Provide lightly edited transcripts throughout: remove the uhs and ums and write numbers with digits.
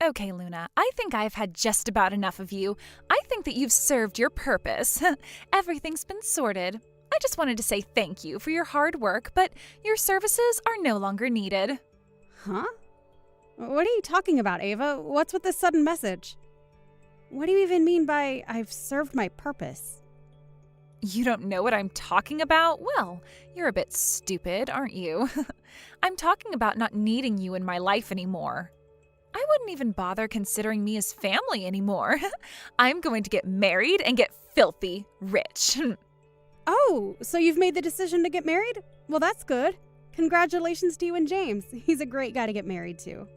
Okay, Luna, I think I've had just about enough of you. I think that you've served your purpose. Everything's been sorted. I just wanted to say thank you for your hard work, but your services are no longer needed. Huh? What are you talking about, Ava? What's with this sudden message? What do you even mean by I've served my purpose? You don't know what I'm talking about? Well, you're a bit stupid, aren't you? I'm talking about not needing you in my life anymore. I wouldn't even bother considering me as family anymore. I'm going to get married and get filthy rich. Oh, so you've made the decision to get married? Well, that's good. Congratulations to you and James. He's a great guy to get married to.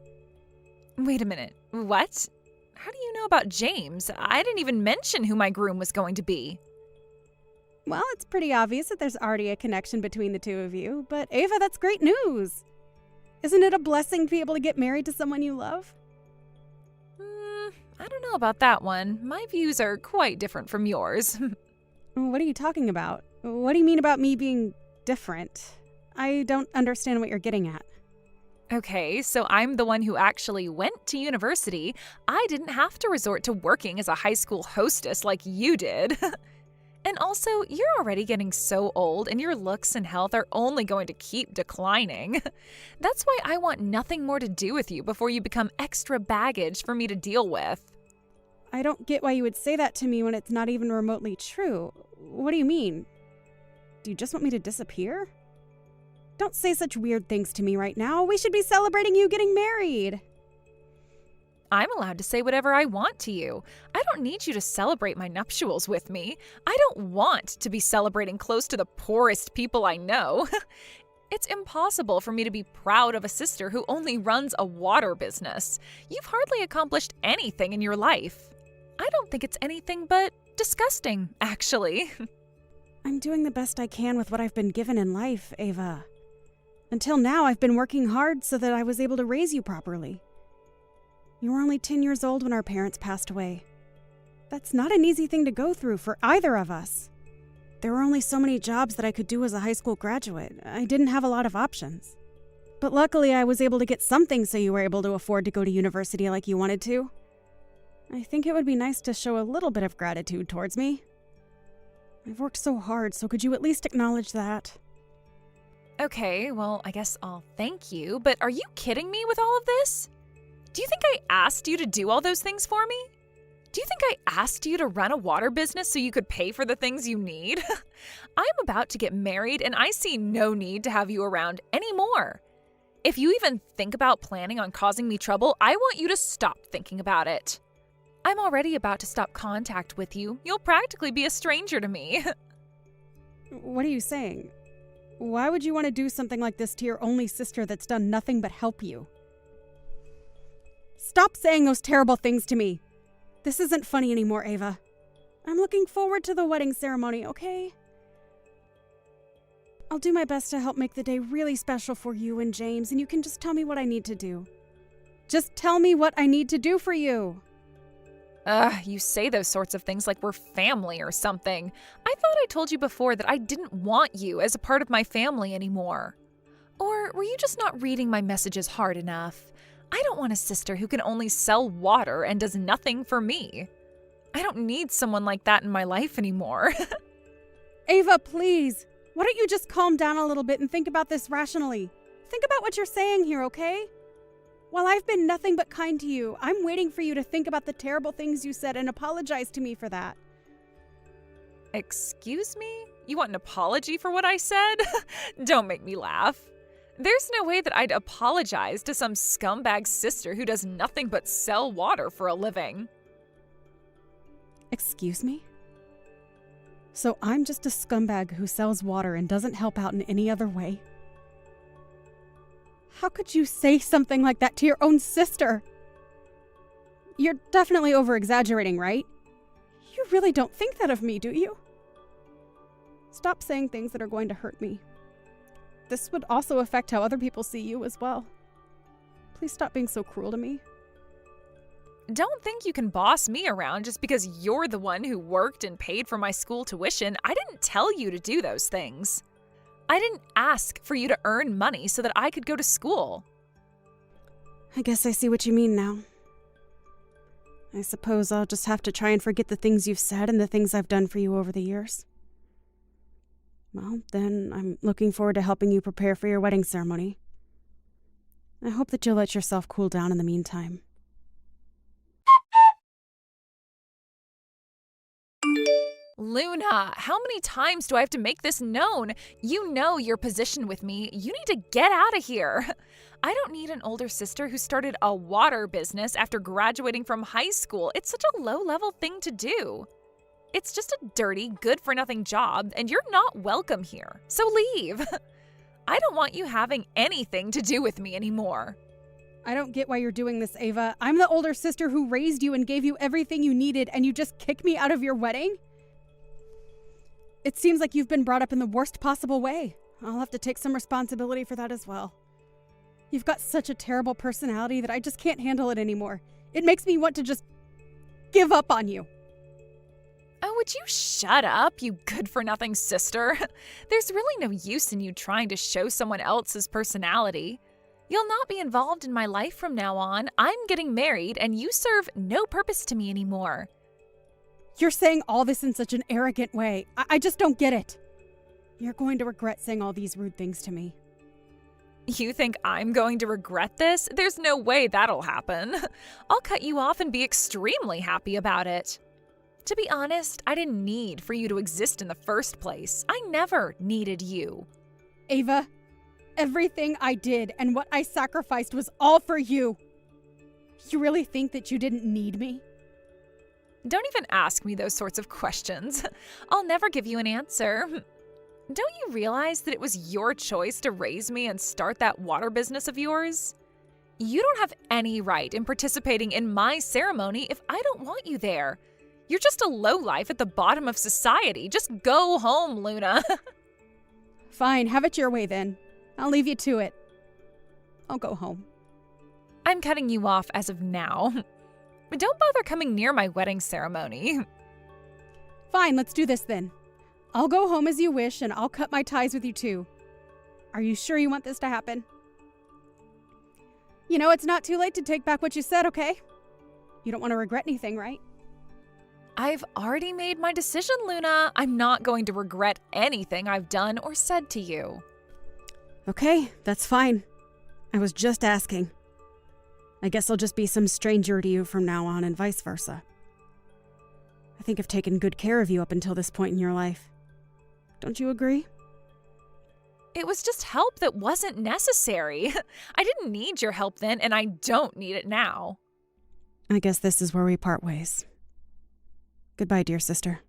Wait a minute. What? How do you know about James? I didn't even mention who my groom was going to be. Well, it's pretty obvious that there's already a connection between the two of you, but Ava, that's great news. Isn't it a blessing to be able to get married to someone you love? I don't know about that one. My views are quite different from yours. What are you talking about? What do you mean about me being different? I don't understand what you're getting at. Okay, so I'm the one who actually went to university. I didn't have to resort to working as a high school hostess like you did. And also, you're already getting so old and your looks and health are only going to keep declining. That's why I want nothing more to do with you before you become extra baggage for me to deal with. I don't get why you would say that to me when it's not even remotely true. What do you mean? Do you just want me to disappear? Don't say such weird things to me right now. We should be celebrating you getting married. I'm allowed to say whatever I want to you. I don't need you to celebrate my nuptials with me. I don't want to be celebrating close to the poorest people I know. It's impossible for me to be proud of a sister who only runs a water business. You've hardly accomplished anything in your life. I don't think it's anything but disgusting, actually. I'm doing the best I can with what I've been given in life, Ava. Until now, I've been working hard so that I was able to raise you properly. You were only 10 years old when our parents passed away. That's not an easy thing to go through for either of us. There were only so many jobs that I could do as a high school graduate. I didn't have a lot of options. But luckily, I was able to get something so you were able to afford to go to university like you wanted to. I think it would be nice to show a little bit of gratitude towards me. I've worked so hard, so could you at least acknowledge that? Okay, well, I guess I'll thank you, but are you kidding me with all of this? Do you think I asked you to do all those things for me? Do you think I asked you to run a water business so you could pay for the things you need? I'm about to get married and I see no need to have you around anymore. If you even think about planning on causing me trouble, I want you to stop thinking about it. I'm already about to stop contact with you. You'll practically be a stranger to me. What are you saying? Why would you want to do something like this to your only sister that's done nothing but help you? Stop saying those terrible things to me. This isn't funny anymore, Ava. I'm looking forward to the wedding ceremony, okay? I'll do my best to help make the day really special for you and James, and you can just tell me what I need to do. Just tell me what I need to do for you. You say those sorts of things like we're family or something. I thought I told you before that I didn't want you as a part of my family anymore. Or were you just not reading my messages hard enough? I don't want a sister who can only sell water and does nothing for me. I don't need someone like that in my life anymore. Ava, please. Why don't you just calm down a little bit and think about this rationally? Think about what you're saying here, okay? While I've been nothing but kind to you, I'm waiting for you to think about the terrible things you said and apologize to me for that. Excuse me? You want an apology for what I said? Don't make me laugh. There's no way that I'd apologize to some scumbag sister who does nothing but sell water for a living. Excuse me? So I'm just a scumbag who sells water and doesn't help out in any other way? How could you say something like that to your own sister? You're definitely over-exaggerating, right? You really don't think that of me, do you? Stop saying things that are going to hurt me. This would also affect how other people see you as well. Please stop being so cruel to me. Don't think you can boss me around just because you're the one who worked and paid for my school tuition. I didn't tell you to do those things. I didn't ask for you to earn money so that I could go to school. I guess I see what you mean now. I suppose I'll just have to try and forget the things you've said and the things I've done for you over the years. Well, then I'm looking forward to helping you prepare for your wedding ceremony. I hope that you'll let yourself cool down in the meantime. Luna, how many times do I have to make this known? You know your position with me. You need to get out of here. I don't need an older sister who started a water business after graduating from high school. It's such a low-level thing to do. It's just a dirty, good-for-nothing job, and you're not welcome here. So leave. I don't want you having anything to do with me anymore. I don't get why you're doing this, Ava. I'm the older sister who raised you and gave you everything you needed, and you just kick me out of your wedding? It seems like you've been brought up in the worst possible way. I'll have to take some responsibility for that as well. You've got such a terrible personality that I just can't handle it anymore. It makes me want to just give up on you. Oh, would you shut up, you good-for-nothing sister? There's really no use in you trying to show someone else's personality. You'll not be involved in my life from now on. I'm getting married, and you serve no purpose to me anymore. You're saying all this in such an arrogant way. I just don't get it. You're going to regret saying all these rude things to me. You think I'm going to regret this? There's no way that'll happen. I'll cut you off and be extremely happy about it. To be honest, I didn't need for you to exist in the first place. I never needed you. Ava, everything I did and what I sacrificed was all for you. You really think that you didn't need me? Don't even ask me those sorts of questions. I'll never give you an answer. Don't you realize that it was your choice to raise me and start that water business of yours? You don't have any right in participating in my ceremony if I don't want you there. You're just a lowlife at the bottom of society. Just go home, Luna. Fine, have it your way then. I'll leave you to it. I'll go home. I'm cutting you off as of now. Don't bother coming near my wedding ceremony. Fine, let's do this then. I'll go home as you wish, and I'll cut my ties with you too. Are you sure you want this to happen? You know, it's not too late to take back what you said, okay? You don't want to regret anything, right? I've already made my decision, Luna. I'm not going to regret anything I've done or said to you. Okay, that's fine. I was just asking. I guess I'll just be some stranger to you from now on and vice versa. I think I've taken good care of you up until this point in your life. Don't you agree? It was just help that wasn't necessary. I didn't need your help then, and I don't need it now. I guess this is where we part ways. Goodbye, dear sister.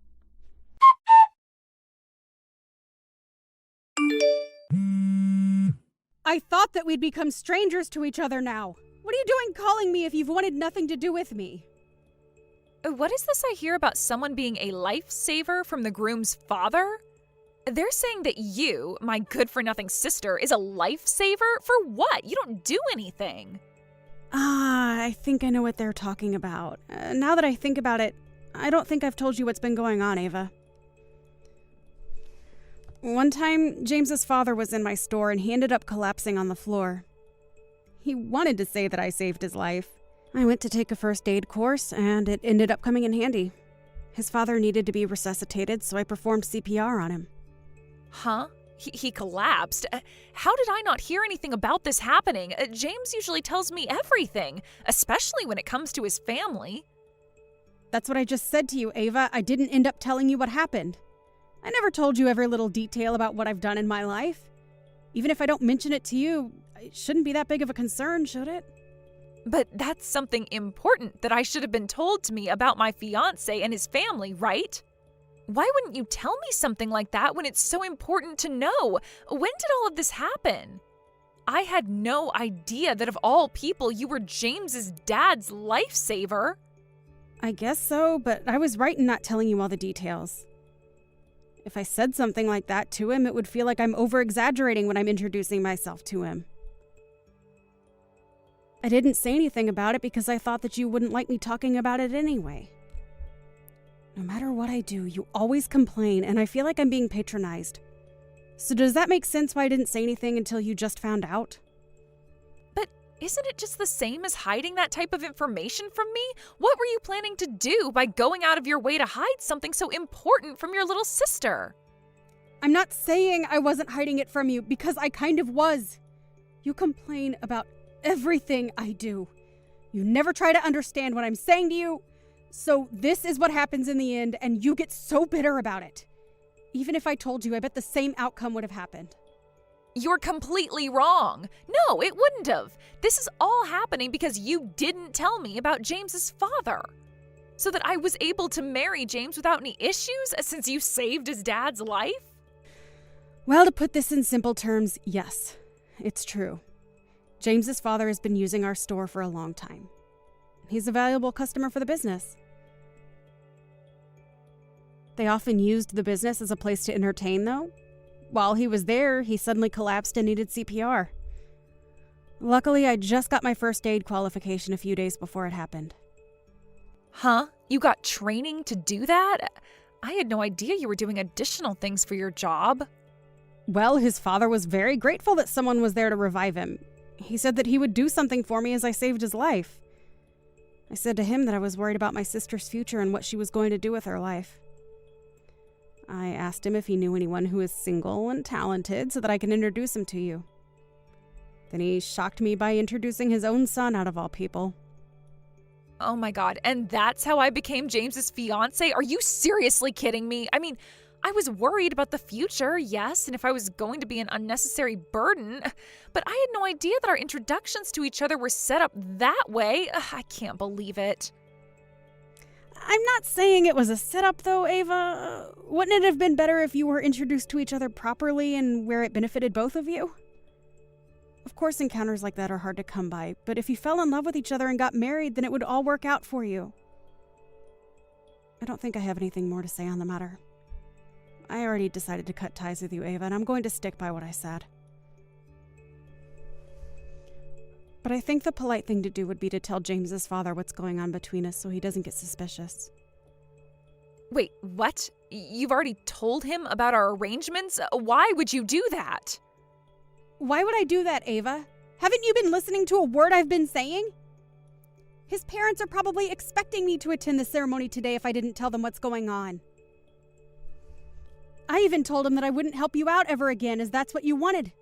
I thought that we'd become strangers to each other now. What are you doing calling me if you've wanted nothing to do with me? What is this I hear about someone being a lifesaver from the groom's father? They're saying that you, my good-for-nothing sister, is a lifesaver? For what? You don't do anything. I think I know what they're talking about. Now that I think about it, I don't think I've told you what's been going on, Ava. One time, James's father was in my store and he ended up collapsing on the floor. He wanted to say that I saved his life. I went to take a first aid course and it ended up coming in handy. His father needed to be resuscitated, so I performed CPR on him. Huh? He collapsed? How did I not hear anything about this happening? James usually tells me everything, especially when it comes to his family. That's what I just said to you, Ava. I didn't end up telling you what happened. I never told you every little detail about what I've done in my life. Even if I don't mention it to you, it shouldn't be that big of a concern, should it? But that's something important that I should have been told to me about my fiancé and his family, right? Why wouldn't you tell me something like that when it's so important to know? When did all of this happen? I had no idea that of all people you were James's dad's lifesaver. I guess so, but I was right in not telling you all the details. If I said something like that to him, it would feel like I'm over-exaggerating when I'm introducing myself to him. I didn't say anything about it because I thought that you wouldn't like me talking about it anyway. No matter what I do, you always complain, and I feel like I'm being patronized. So does that make sense why I didn't say anything until you just found out? But Isn't it just the same as hiding that type of information from me? What were you planning to do by going out of your way to hide something so important from your little sister? I'm not saying I wasn't hiding it from you, because I kind of was. You complain about everything I do. You never try to understand what I'm saying to you. So this is what happens in the end, and you get so bitter about it. Even if I told you, I bet the same outcome would have happened. You're completely wrong. No, it wouldn't have. This is all happening because you didn't tell me about James's father. So that I was able to marry James without any issues since you saved his dad's life? Well, to put this in simple terms, yes, it's true. James's father has been using our store for a long time. He's a valuable customer for the business. They often used the business as a place to entertain, though. While he was there, he suddenly collapsed and needed CPR. Luckily, I just got my first aid qualification a few days before it happened. Huh? You got training to do that? I had no idea you were doing additional things for your job. Well, his father was very grateful that someone was there to revive him. He said that he would do something for me as I saved his life. I said to him that I was worried about my sister's future and what she was going to do with her life. I asked him if he knew anyone who is single and talented so that I can introduce him to you. Then he shocked me by introducing his own son, out of all people. Oh my God, and that's how I became James's fiance? Are you seriously kidding me? I mean, I was worried about the future, yes, and if I was going to be an unnecessary burden, but I had no idea that our introductions to each other were set up that way. I can't believe it. I'm not saying it was a setup, though, Ava. Wouldn't it have been better if you were introduced to each other properly and where it benefited both of you? Of course, encounters like that are hard to come by, but if you fell in love with each other and got married, then it would all work out for you. I don't think I have anything more to say on the matter. I already decided to cut ties with you, Ava, and I'm going to stick by what I said. But I think the polite thing to do would be to tell James's father what's going on between us so he doesn't get suspicious. Wait, what? You've already told him about our arrangements? Why would you do that? Why would I do that, Ava? Haven't you been listening to a word I've been saying? His parents are probably expecting me to attend the ceremony today if I didn't tell them what's going on. I even told him that I wouldn't help you out ever again, as that's what you wanted.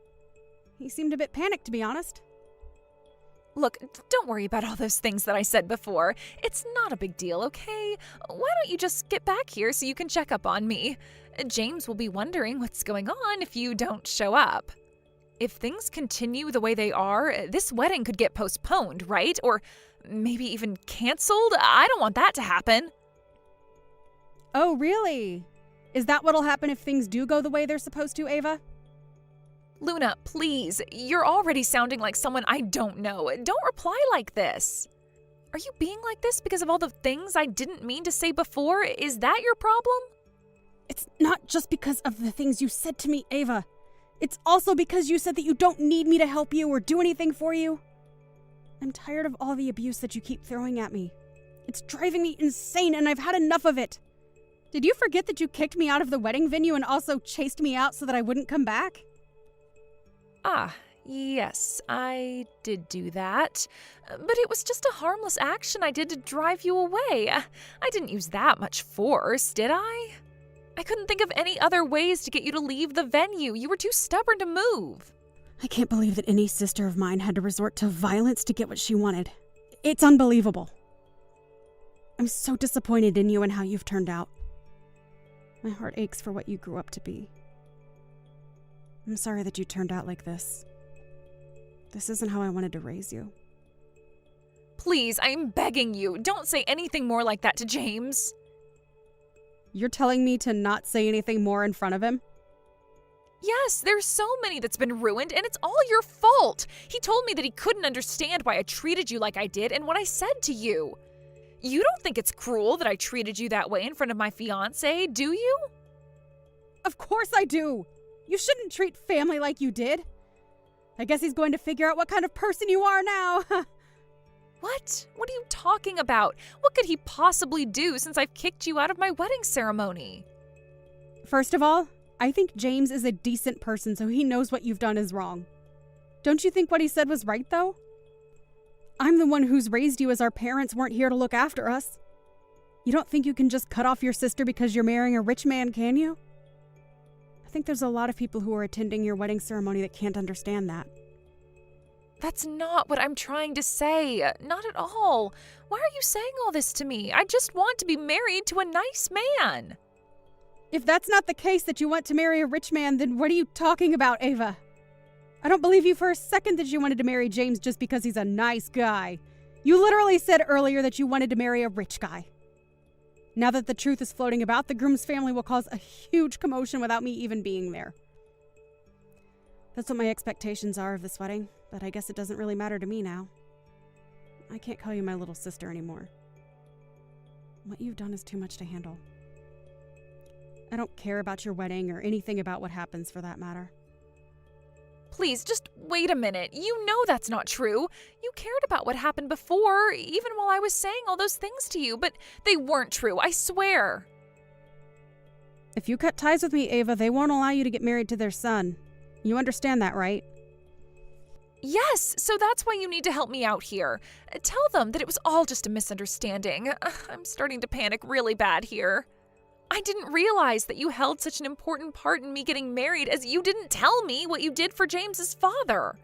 He seemed a bit panicked, to be honest. Look, don't worry about all those things that I said before. It's not a big deal, okay? Why don't you just get back here so you can check up on me? James will be wondering what's going on if you don't show up. If things continue the way they are, this wedding could get postponed, right? Or maybe even canceled? I don't want that to happen. Oh, really? Is that what'll happen if things do go the way they're supposed to, Ava? Luna, please. You're already sounding like someone I don't know. Don't reply like this. Are you being like this because of all the things I didn't mean to say before? Is that your problem? It's not just because of the things you said to me, Ava. It's also because you said that you don't need me to help you or do anything for you. I'm tired of all the abuse that you keep throwing at me. It's driving me insane, and I've had enough of it. Did you forget that you kicked me out of the wedding venue and also chased me out so that I wouldn't come back? Ah, yes, I did do that. But it was just a harmless action I did to drive you away. I didn't use that much force, did I? I couldn't think of any other ways to get you to leave the venue. You were too stubborn to move. I can't believe that any sister of mine had to resort to violence to get what she wanted. It's unbelievable. I'm so disappointed in you and how you've turned out. My heart aches for what you grew up to be. I'm sorry that you turned out like this. This isn't how I wanted to raise you. Please, I'm begging you, don't say anything more like that to James. You're telling me to not say anything more in front of him? Yes, there's so many that's been ruined, and it's all your fault. He told me that he couldn't understand why I treated you like I did and what I said to you. You don't think it's cruel that I treated you that way in front of my fiancé, do you? Of course I do. You shouldn't treat family like you did. I guess he's going to figure out what kind of person you are now. What? What are you talking about? What could he possibly do since I've kicked you out of my wedding ceremony? First of all, I think James is a decent person, so he knows what you've done is wrong. Don't you think what he said was right, though? I'm the one who's raised you as our parents weren't here to look after us. You don't think you can just cut off your sister because you're marrying a rich man, can you? I think there's a lot of people who are attending your wedding ceremony that can't understand that. That's not what I'm trying to say. Not at all. Why are you saying all this to me? I just want to be married to a nice man. If that's not the case that you want to marry a rich man, then what are you talking about, Ava? I don't believe you for a second that you wanted to marry James just because he's a nice guy. You literally said earlier that you wanted to marry a rich guy. Now that the truth is floating about, the groom's family will cause a huge commotion without me even being there. That's what my expectations are of this wedding, but I guess it doesn't really matter to me now. I can't call you my little sister anymore. What you've done is too much to handle. I don't care about your wedding or anything about what happens for that matter. Please, just wait a minute. You know that's not true. You cared about what happened before, even while I was saying all those things to you, but they weren't true, I swear. If you cut ties with me, Ava, they won't allow you to get married to their son. You understand that, right? Yes, so that's why you need to help me out here. Tell them that it was all just a misunderstanding. I'm starting to panic really bad here. I didn't realize that you held such an important part in me getting married, as you didn't tell me what you did for James's father.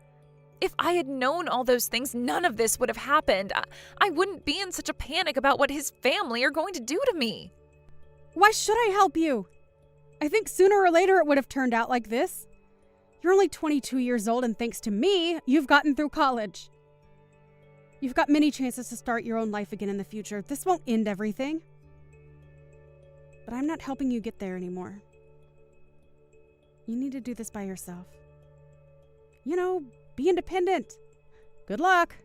If I had known all those things, none of this would have happened. I wouldn't be in such a panic about what his family are going to do to me. Why should I help you? I think sooner or later it would have turned out like this. You're only 22 years old, and thanks to me, you've gotten through college. You've got many chances to start your own life again in the future. This won't end everything. But I'm not helping you get there anymore. You need to do this by yourself. You know, be independent. Good luck.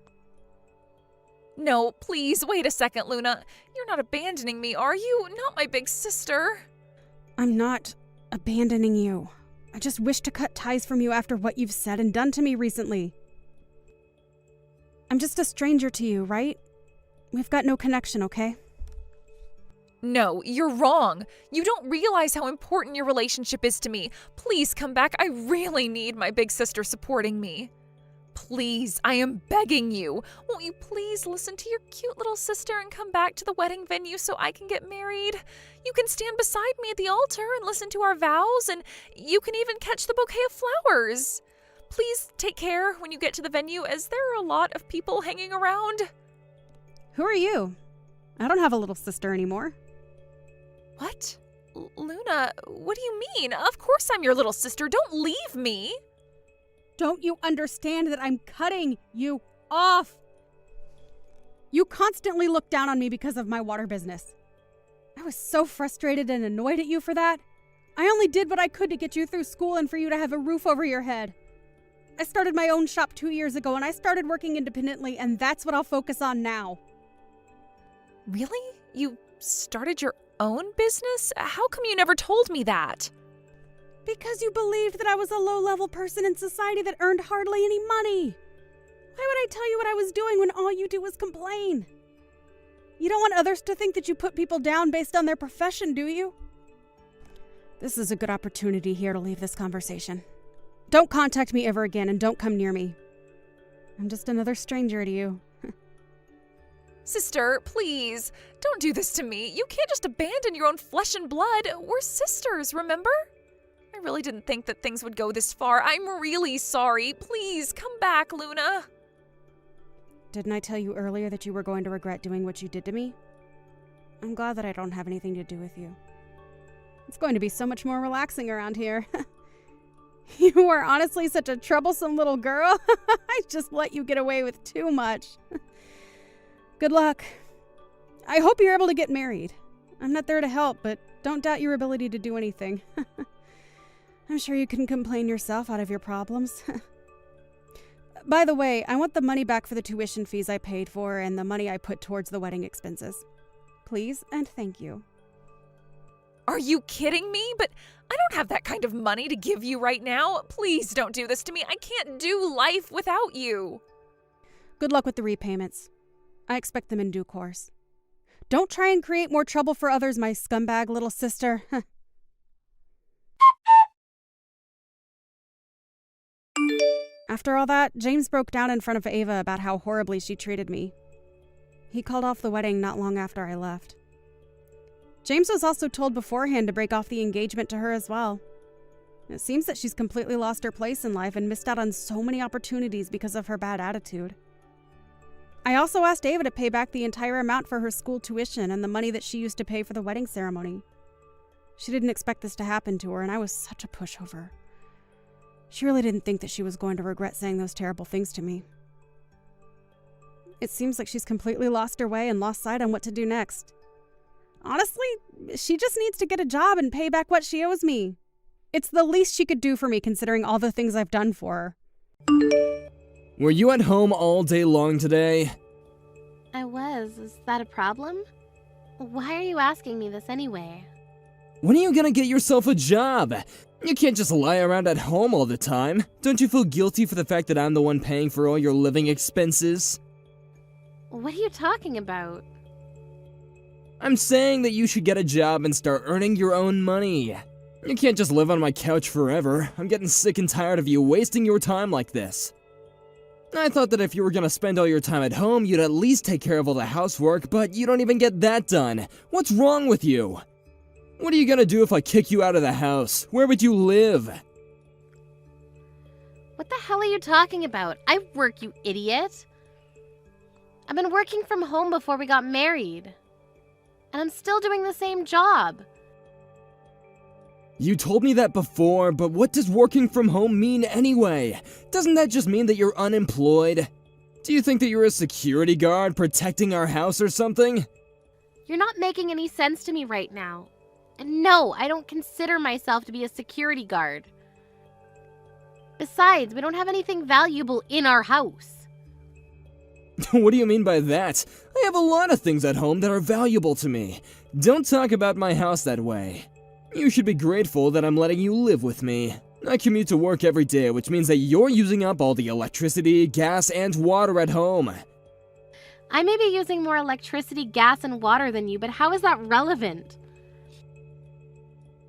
No, please, wait a second, Luna. You're not abandoning me, are you? Not my big sister. I'm not abandoning you. I just wish to cut ties from you after what you've said and done to me recently. I'm just a stranger to you, right? We've got no connection, okay? No, you're wrong. You don't realize how important your relationship is to me. Please come back. I really need my big sister supporting me. Please, I am begging you. Won't you please listen to your cute little sister and come back to the wedding venue so I can get married? You can stand beside me at the altar and listen to our vows, and you can even catch the bouquet of flowers. Please take care when you get to the venue, as there are a lot of people hanging around. Who are you? I don't have a little sister anymore. What? Luna, what do you mean? Of course I'm your little sister. Don't leave me. Don't you understand that I'm cutting you off? You constantly look down on me because of my water business. I was so frustrated and annoyed at you for that. I only did what I could to get you through school and for you to have a roof over your head. I started my own shop 2 years ago, and I started working independently, and that's what I'll focus on now. Really? You started your own business? How come you never told me that? Because you believed that I was a low-level person in society that earned hardly any money. Why would I tell you what I was doing when all you do is complain? You don't want others to think that you put people down based on their profession, do you? This is a good opportunity here to leave this conversation. Don't contact me ever again, and don't come near me. I'm just another stranger to you. Sister, please, don't do this to me. You can't just abandon your own flesh and blood. We're sisters, remember? I really didn't think that things would go this far. I'm really sorry. Please, come back, Luna. Didn't I tell you earlier that you were going to regret doing what you did to me? I'm glad that I don't have anything to do with you. It's going to be so much more relaxing around here. You are honestly such a troublesome little girl. I just let you get away with too much. Good luck. I hope you're able to get married. I'm not there to help, but don't doubt your ability to do anything. I'm sure you can complain yourself out of your problems. By the way, I want the money back for the tuition fees I paid for and the money I put towards the wedding expenses. Please and thank you. Are you kidding me? But I don't have that kind of money to give you right now. Please don't do this to me. I can't do life without you. Good luck with the repayments. I expect them in due course. Don't try and create more trouble for others, my scumbag little sister. After all that, James broke down in front of Ava about how horribly she treated me. He called off the wedding not long after I left. James was also told beforehand to break off the engagement to her as well. It seems that she's completely lost her place in life and missed out on so many opportunities because of her bad attitude. I also asked Ava to pay back the entire amount for her school tuition and the money that she used to pay for the wedding ceremony. She didn't expect this to happen to her, and I was such a pushover. She really didn't think that she was going to regret saying those terrible things to me. It seems like she's completely lost her way and lost sight on what to do next. Honestly, she just needs to get a job and pay back what she owes me. It's the least she could do for me considering all the things I've done for her. Were you at home all day long today? I was. Is that a problem? Why are you asking me this anyway? When are you gonna get yourself a job? You can't just lie around at home all the time. Don't you feel guilty for the fact that I'm the one paying for all your living expenses? What are you talking about? I'm saying that you should get a job and start earning your own money. You can't just live on my couch forever. I'm getting sick and tired of you wasting your time like this. I thought that if you were gonna spend all your time at home, you'd at least take care of all the housework, but you don't even get that done. What's wrong with you? What are you gonna do if I kick you out of the house? Where would you live? What the hell are you talking about? I work, you idiot. I've been working from home before we got married. And I'm still doing the same job. You told me that before, but what does working from home mean anyway? Doesn't that just mean that you're unemployed? Do you think that you're a security guard protecting our house or something? You're not making any sense to me right now. And no, I don't consider myself to be a security guard. Besides, we don't have anything valuable in our house. What do you mean by that? I have a lot of things at home that are valuable to me. Don't talk about my house that way. You should be grateful that I'm letting you live with me. I commute to work every day, which means that you're using up all the electricity, gas, and water at home. I may be using more electricity, gas, and water than you, but how is that relevant?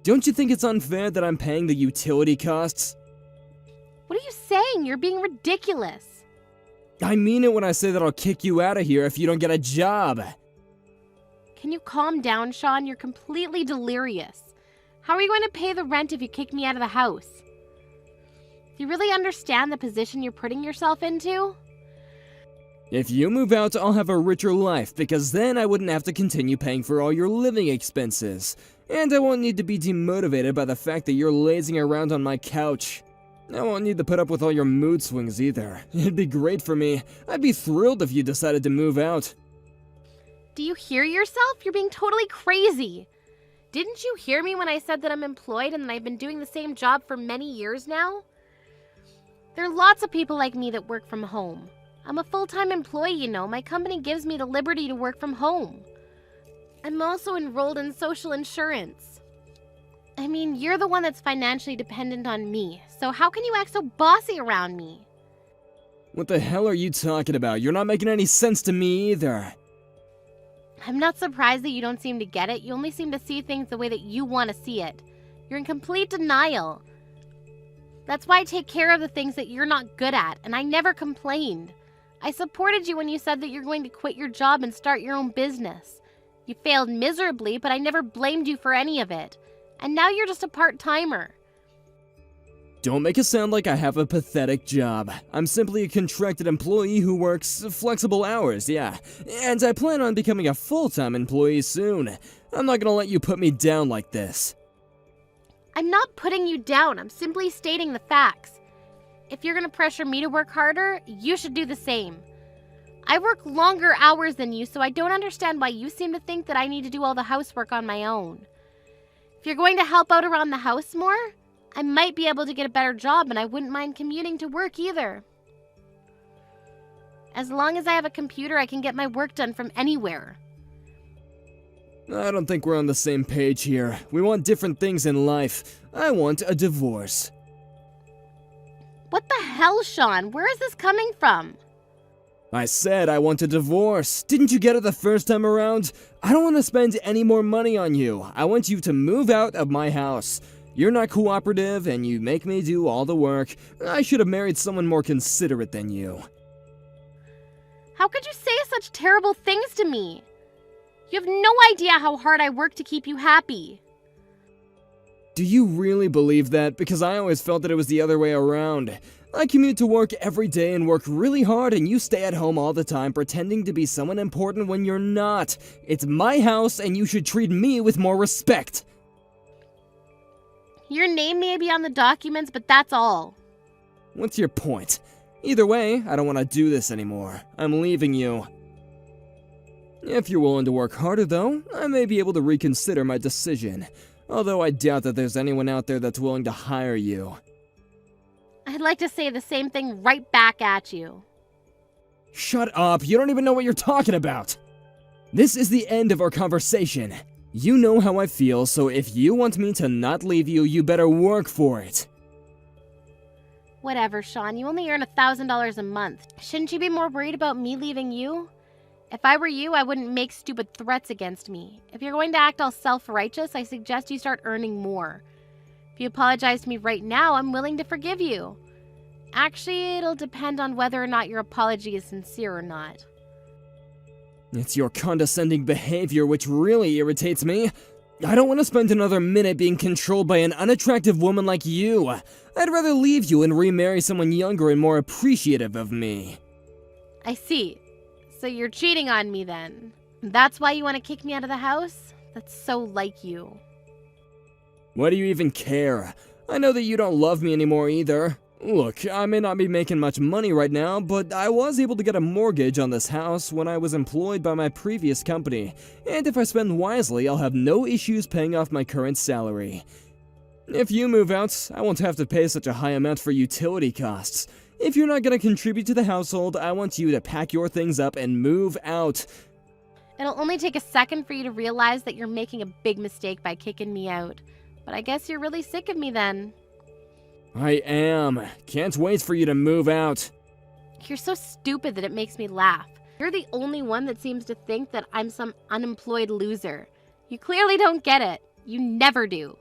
Don't you think it's unfair that I'm paying the utility costs? What are you saying? You're being ridiculous. I mean it when I say that I'll kick you out of here if you don't get a job. Can you calm down, Sean? You're completely delirious. How are you going to pay the rent if you kick me out of the house? Do you really understand the position you're putting yourself into? If you move out, I'll have a richer life, because then I wouldn't have to continue paying for all your living expenses. And I won't need to be demotivated by the fact that you're lazing around on my couch. I won't need to put up with all your mood swings either. It'd be great for me. I'd be thrilled if you decided to move out. Do you hear yourself? You're being totally crazy. Didn't you hear me when I said that I'm employed and that I've been doing the same job for many years now? There are lots of people like me that work from home. I'm a full-time employee, you know. My company gives me the liberty to work from home. I'm also enrolled in social insurance. I mean, you're the one that's financially dependent on me, so how can you act so bossy around me? What the hell are you talking about? You're not making any sense to me either. I'm not surprised that you don't seem to get it. You only seem to see things the way that you want to see it. You're in complete denial. That's why I take care of the things that you're not good at, and I never complained. I supported you when you said that you're going to quit your job and start your own business. You failed miserably, but I never blamed you for any of it. And now you're just a part-timer. Don't make it sound like I have a pathetic job. I'm simply a contracted employee who works flexible hours, yeah. And I plan on becoming a full-time employee soon. I'm not gonna let you put me down like this. I'm not putting you down. I'm simply stating the facts. If you're gonna pressure me to work harder, you should do the same. I work longer hours than you, so I don't understand why you seem to think that I need to do all the housework on my own. If you're going to help out around the house more, I might be able to get a better job, and I wouldn't mind commuting to work either. As long as I have a computer, I can get my work done from anywhere. I don't think we're on the same page here. We want different things in life. I want a divorce. What the hell, Sean? Where is this coming from? I said I want a divorce. Didn't you get it the first time around? I don't want to spend any more money on you. I want you to move out of my house. You're not cooperative, and you make me do all the work. I should have married someone more considerate than you. How could you say such terrible things to me? You have no idea how hard I work to keep you happy. Do you really believe that? Because I always felt that it was the other way around. I commute to work every day and work really hard, and you stay at home all the time pretending to be someone important when you're not. It's my house, and you should treat me with more respect. Your name may be on the documents, but that's all. What's your point? Either way, I don't want to do this anymore. I'm leaving you. If you're willing to work harder, though, I may be able to reconsider my decision. Although I doubt that there's anyone out there that's willing to hire you. I'd like to say the same thing right back at you. Shut up, you don't even know what you're talking about! This is the end of our conversation. You know how I feel, so if you want me to not leave you, you better work for it. Whatever, Sean, you only earn $1,000 a month. Shouldn't you be more worried about me leaving you? If I were you, I wouldn't make stupid threats against me. If you're going to act all self-righteous, I suggest you start earning more. If you apologize to me right now, I'm willing to forgive you. Actually, it'll depend on whether or not your apology is sincere or not. It's your condescending behavior which really irritates me. I don't want to spend another minute being controlled by an unattractive woman like you. I'd rather leave you and remarry someone younger and more appreciative of me. I see. So you're cheating on me then. That's why you want to kick me out of the house? That's so like you. Why do you even care? I know that you don't love me anymore either. Look, I may not be making much money right now, but I was able to get a mortgage on this house when I was employed by my previous company, and if I spend wisely, I'll have no issues paying off my current salary. If you move out, I won't have to pay such a high amount for utility costs. If you're not going to contribute to the household, I want you to pack your things up and move out. It'll only take a second for you to realize that you're making a big mistake by kicking me out. But I guess you're really sick of me then. I am. Can't wait for you to move out. You're so stupid that it makes me laugh. You're the only one that seems to think that I'm some unemployed loser. You clearly don't get it. You never do.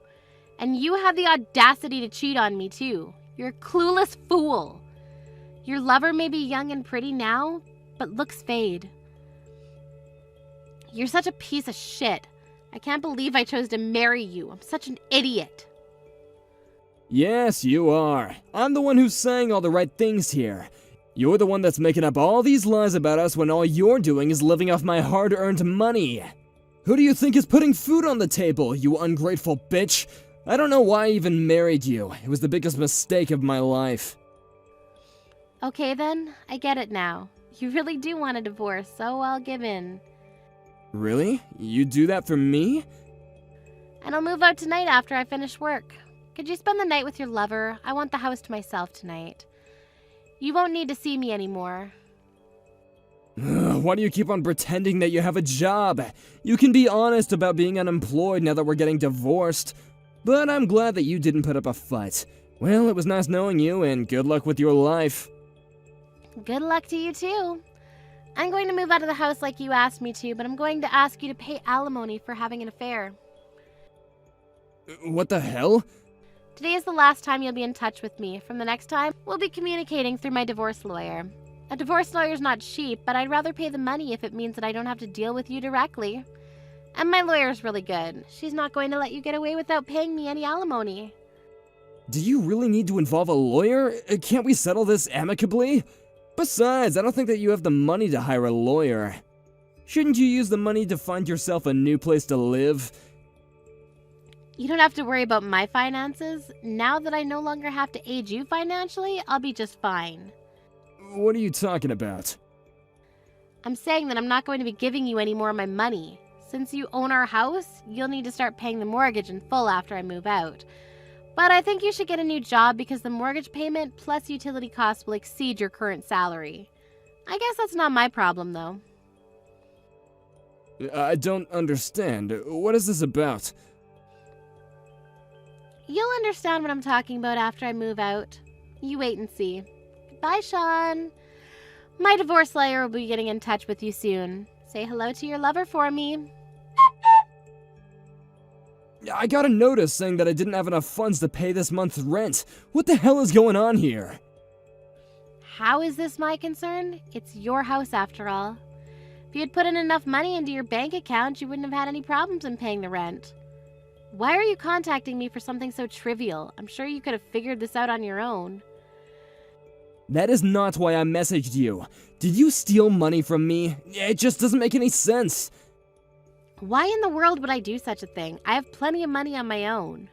And you have the audacity to cheat on me too. You're a clueless fool. Your lover may be young and pretty now, but looks fade. You're such a piece of shit. I can't believe I chose to marry you. I'm such an idiot. Yes, you are. I'm the one who's saying all the right things here. You're the one that's making up all these lies about us when all you're doing is living off my hard-earned money. Who do you think is putting food on the table, you ungrateful bitch? I don't know why I even married you. It was the biggest mistake of my life. Okay then, I get it now. You really do want a divorce, so I'll give in. Really? You do that for me? And I'll move out tonight after I finish work. Could you spend the night with your lover? I want the house to myself tonight. You won't need to see me anymore. Why do you keep on pretending that you have a job? You can be honest about being unemployed now that we're getting divorced. But I'm glad that you didn't put up a fight. Well, it was nice knowing you, and good luck with your life. Good luck to you too. I'm going to move out of the house like you asked me to, but I'm going to ask you to pay alimony for having an affair. What the hell? Today is the last time you'll be in touch with me. From the next time, we'll be communicating through my divorce lawyer. A divorce lawyer's not cheap, but I'd rather pay the money if it means that I don't have to deal with you directly. And my lawyer's really good. She's not going to let you get away without paying me any alimony. Do you really need to involve a lawyer? Can't we settle this amicably? Besides, I don't think that you have the money to hire a lawyer. Shouldn't you use the money to find yourself a new place to live? You don't have to worry about my finances. Now that I no longer have to aid you financially, I'll be just fine. What are you talking about? I'm saying that I'm not going to be giving you any more of my money. Since you own our house, you'll need to start paying the mortgage in full after I move out. But I think you should get a new job because the mortgage payment plus utility costs will exceed your current salary. I guess that's not my problem, though. I don't understand. What is this about? You'll understand what I'm talking about after I move out. You wait and see. Bye, Sean. My divorce lawyer will be getting in touch with you soon. Say hello to your lover for me. I got a notice saying that I didn't have enough funds to pay this month's rent. What the hell is going on here? How is this my concern? It's your house after all. If you had put in enough money into your bank account, you wouldn't have had any problems in paying the rent. Why are you contacting me for something so trivial? I'm sure you could have figured this out on your own. That is not why I messaged you. Did you steal money from me? It just doesn't make any sense. Why in the world would I do such a thing? I have plenty of money on my own.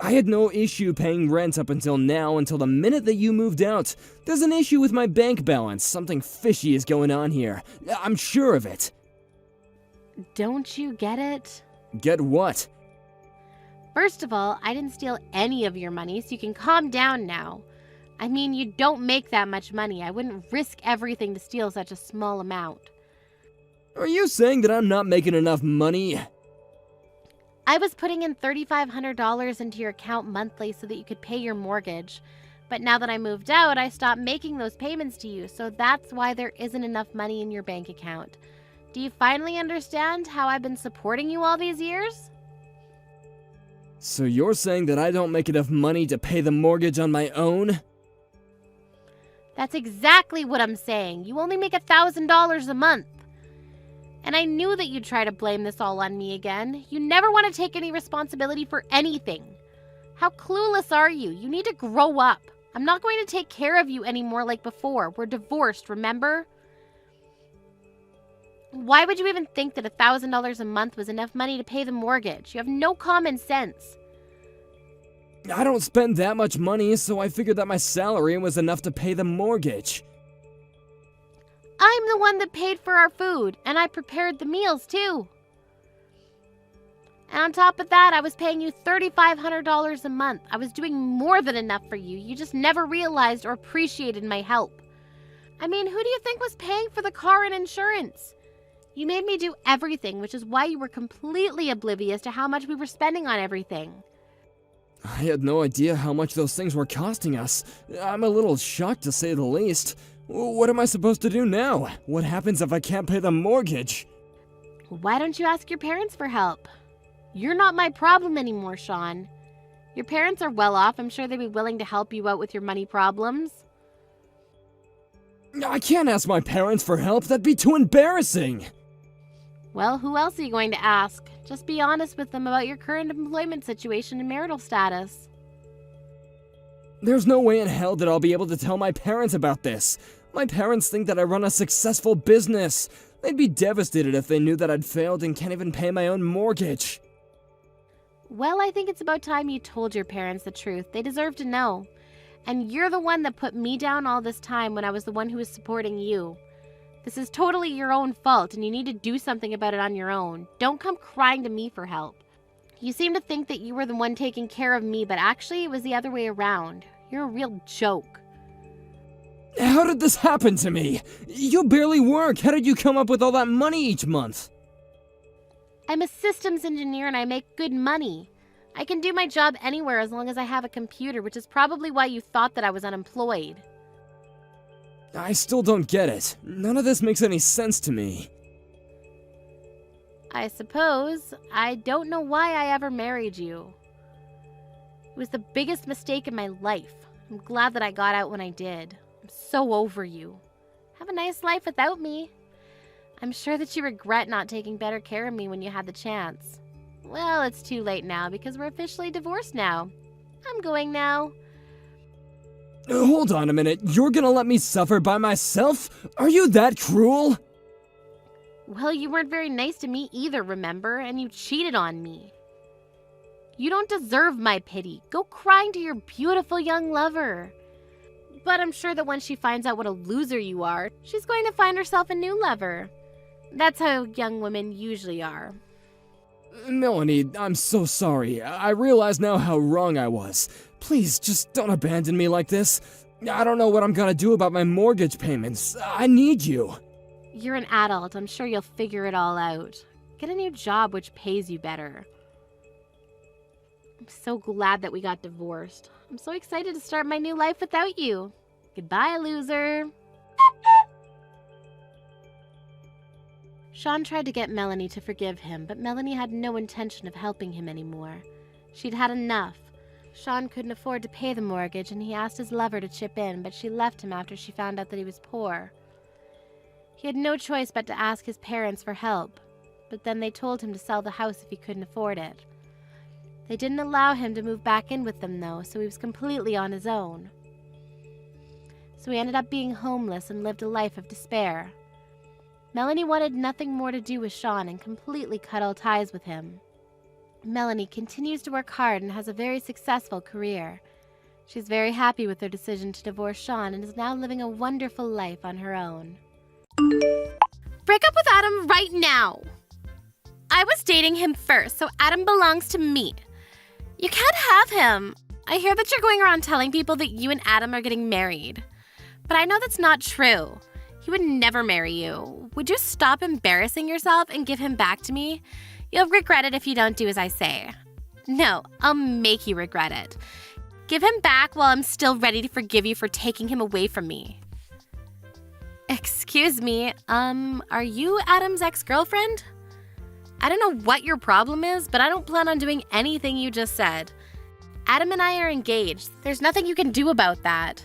I had no issue paying rent up until now, until the minute that you moved out. There's an issue with my bank balance. Something fishy is going on here. I'm sure of it. Don't you get it? Get what? First of all, I didn't steal any of your money, so you can calm down now. I mean, you don't make that much money. I wouldn't risk everything to steal such a small amount. Are you saying that I'm not making enough money? I was putting in $3,500 into your account monthly so that you could pay your mortgage. But now that I moved out, I stopped making those payments to you, so that's why there isn't enough money in your bank account. Do you finally understand how I've been supporting you all these years? So you're saying that I don't make enough money to pay the mortgage on my own? That's exactly what I'm saying. You only make $1,000 a month. And I knew that you'd try to blame this all on me again. You never want to take any responsibility for anything. How clueless are you? You need to grow up. I'm not going to take care of you anymore like before. We're divorced, remember? Why would you even think that $1,000 a month was enough money to pay the mortgage? You have no common sense. I don't spend that much money, so I figured that my salary was enough to pay the mortgage. I'm the one that paid for our food, and I prepared the meals too. And on top of that, I was paying you $3,500 a month. I was doing more than enough for you. You just never realized or appreciated my help. I mean, who do you think was paying for the car and insurance? You made me do everything, which is why you were completely oblivious to how much we were spending on everything. I had no idea how much those things were costing us. I'm a little shocked to say the least. What am I supposed to do now? What happens if I can't pay the mortgage? Why don't you ask your parents for help? You're not my problem anymore, Sean. Your parents are well off. I'm sure they'd be willing to help you out with your money problems. I can't ask my parents for help. That'd be too embarrassing. Well, who else are you going to ask? Just be honest with them about your current employment situation and marital status. There's no way in hell that I'll be able to tell my parents about this. My parents think that I run a successful business. They'd be devastated if they knew that I'd failed and can't even pay my own mortgage. Well, I think it's about time you told your parents the truth. They deserve to know. And you're the one that put me down all this time when I was the one who was supporting you. This is totally your own fault, and you need to do something about it on your own. Don't come crying to me for help. You seem to think that you were the one taking care of me, but actually it was the other way around. You're a real joke. How did this happen to me? You barely work. How did you come up with all that money each month? I'm a systems engineer and I make good money. I can do my job anywhere as long as I have a computer, which is probably why you thought that I was unemployed. I still don't get it. None of this makes any sense to me. I suppose. I don't know why I ever married you. It was the biggest mistake in my life. I'm glad that I got out when I did. I'm so over you. Have a nice life without me. I'm sure that you regret not taking better care of me when you had the chance. Well, it's too late now because we're officially divorced now. I'm going now. Hold on a minute. You're gonna let me suffer by myself? Are you that cruel? Well, you weren't very nice to me either, remember? And you cheated on me. You don't deserve my pity. Go crying to your beautiful young lover. But I'm sure that when she finds out what a loser you are, she's going to find herself a new lover. That's how young women usually are. Melanie, I'm so sorry. I realize now how wrong I was. Please, just don't abandon me like this. I don't know what I'm gonna do about my mortgage payments. I need you. You're an adult. I'm sure you'll figure it all out. Get a new job which pays you better. I'm so glad that we got divorced. I'm so excited to start my new life without you. Goodbye, loser. Sean tried to get Melanie to forgive him, but Melanie had no intention of helping him anymore. She'd had enough. Sean couldn't afford to pay the mortgage, and he asked his lover to chip in, but she left him after she found out that he was poor. He had no choice but to ask his parents for help, but then they told him to sell the house if he couldn't afford it. They didn't allow him to move back in with them, though, so he was completely on his own. So he ended up being homeless and lived a life of despair. Melanie wanted nothing more to do with Sean and completely cut all ties with him. Melanie continues to work hard and has a very successful career. She's very happy with her decision to divorce Sean and is now living a wonderful life on her own. Break up with Adam right now! I was dating him first, so Adam belongs to me. You can't have him. I hear that you're going around telling people that you and Adam are getting married. But I know that's not true. He would never marry you. Would you stop embarrassing yourself and give him back to me? You'll regret it if you don't do as I say. No, I'll make you regret it. Give him back while I'm still ready to forgive you for taking him away from me. Excuse me, are you Adam's ex-girlfriend? I don't know what your problem is, but I don't plan on doing anything you just said. Adam and I are engaged. There's nothing you can do about that.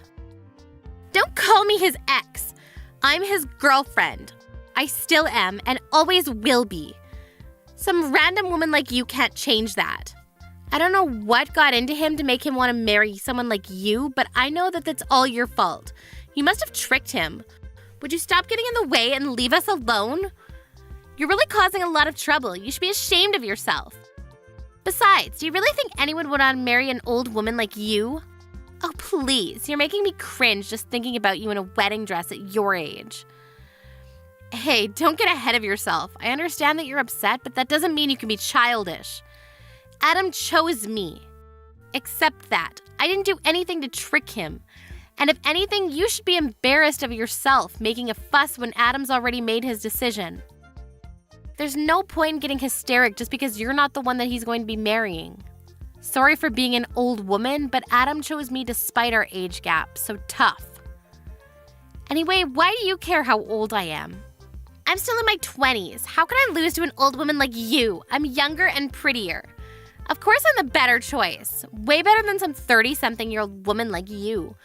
Don't call me his ex. I'm his girlfriend. I still am and always will be. Some random woman like you can't change that. I don't know what got into him to make him want to marry someone like you, but I know that that's all your fault. You must have tricked him. Would you stop getting in the way and leave us alone? You're really causing a lot of trouble. You should be ashamed of yourself. Besides, do you really think anyone would want to marry an old woman like you? Oh, please. You're making me cringe just thinking about you in a wedding dress at your age. Hey, don't get ahead of yourself. I understand that you're upset, but that doesn't mean you can be childish. Adam chose me. Accept that. I didn't do anything to trick him. And if anything, you should be embarrassed of yourself making a fuss when Adam's already made his decision. There's no point in getting hysteric just because you're not the one that he's going to be marrying. Sorry for being an old woman, but Adam chose me despite our age gap, so tough. Anyway, why do you care how old I am? I'm still in my 20s. How can I lose to an old woman like you? I'm younger and prettier. Of course I'm the better choice. Way better than some 30-something-year-old woman like you.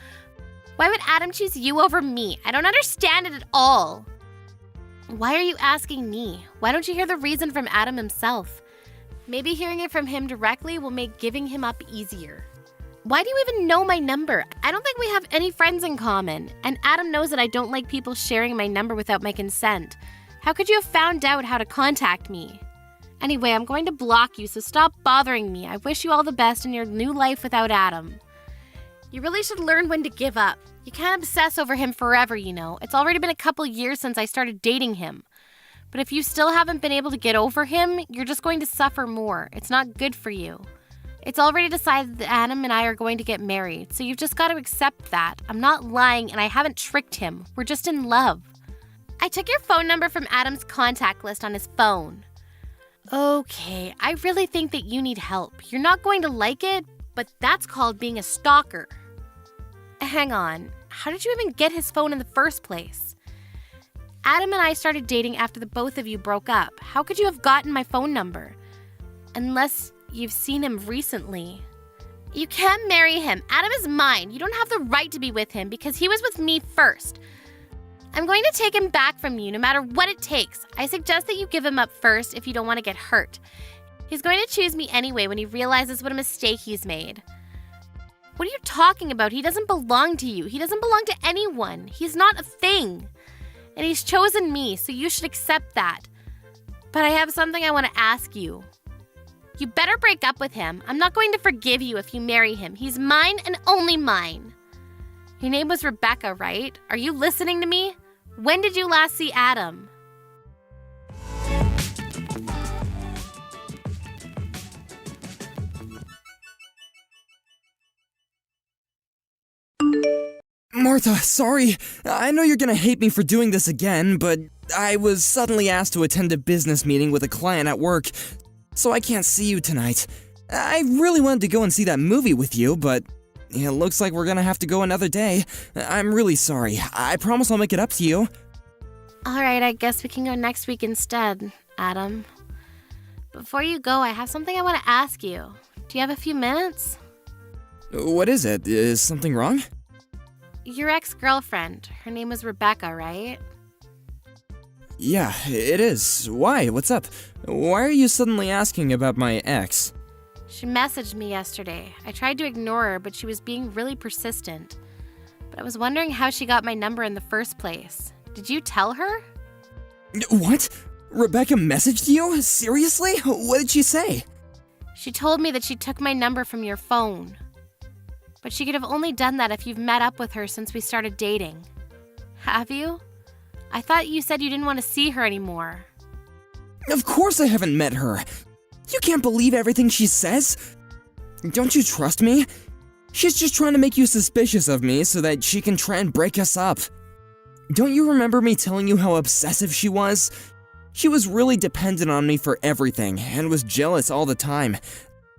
Why would Adam choose you over me? I don't understand it at all. Why are you asking me? Why don't you hear the reason from Adam himself? Maybe hearing it from him directly will make giving him up easier. Why do you even know my number? I don't think we have any friends in common. And Adam knows that I don't like people sharing my number without my consent. How could you have found out how to contact me? Anyway, I'm going to block you, so stop bothering me. I wish you all the best in your new life without Adam. You really should learn when to give up. You can't obsess over him forever, you know. It's already been a couple years since I started dating him. But if you still haven't been able to get over him, you're just going to suffer more. It's not good for you. It's already decided that Adam and I are going to get married, so you've just got to accept that. I'm not lying and I haven't tricked him. We're just in love. I took your phone number from Adam's contact list on his phone. Okay, I really think that you need help. You're not going to like it, but that's called being a stalker. Hang on, how did you even get his phone in the first place? Adam and I started dating after the both of you broke up. How could you have gotten my phone number? Unless you've seen him recently. You can't marry him. Adam is mine. You don't have the right to be with him because he was with me first. I'm going to take him back from you no matter what it takes. I suggest that you give him up first if you don't want to get hurt. He's going to choose me anyway when he realizes what a mistake he's made. What are you talking about? He doesn't belong to you. He doesn't belong to anyone. He's not a thing. And he's chosen me, so you should accept that. But I have something I want to ask you. You better break up with him. I'm not going to forgive you if you marry him. He's mine and only mine. Your name was Rebecca, right? Are you listening to me? When did you last see Adam? Martha, sorry. I know you're gonna hate me for doing this again, but I was suddenly asked to attend a business meeting with a client at work, so I can't see you tonight. I really wanted to go and see that movie with you, but it looks like we're gonna have to go another day. I'm really sorry. I promise I'll make it up to you. Alright, I guess we can go next week instead, Adam. Before you go, I have something I want to ask you. Do you have a few minutes? What is it? Is something wrong? Your ex-girlfriend. Her name was Rebecca, right? Yeah, it is. Why? What's up? Why are you suddenly asking about my ex? She messaged me yesterday. I tried to ignore her, but she was being really persistent. But I was wondering how she got my number in the first place. Did you tell her? What? Rebecca messaged you? Seriously? What did she say? She told me that she took my number from your phone. But she could have only done that if you've met up with her since we started dating. Have you? I thought you said you didn't want to see her anymore. Of course I haven't met her. You can't believe everything she says. Don't you trust me? She's just trying to make you suspicious of me so that she can try and break us up. Don't you remember me telling you how obsessive she was? She was really dependent on me for everything and was jealous all the time.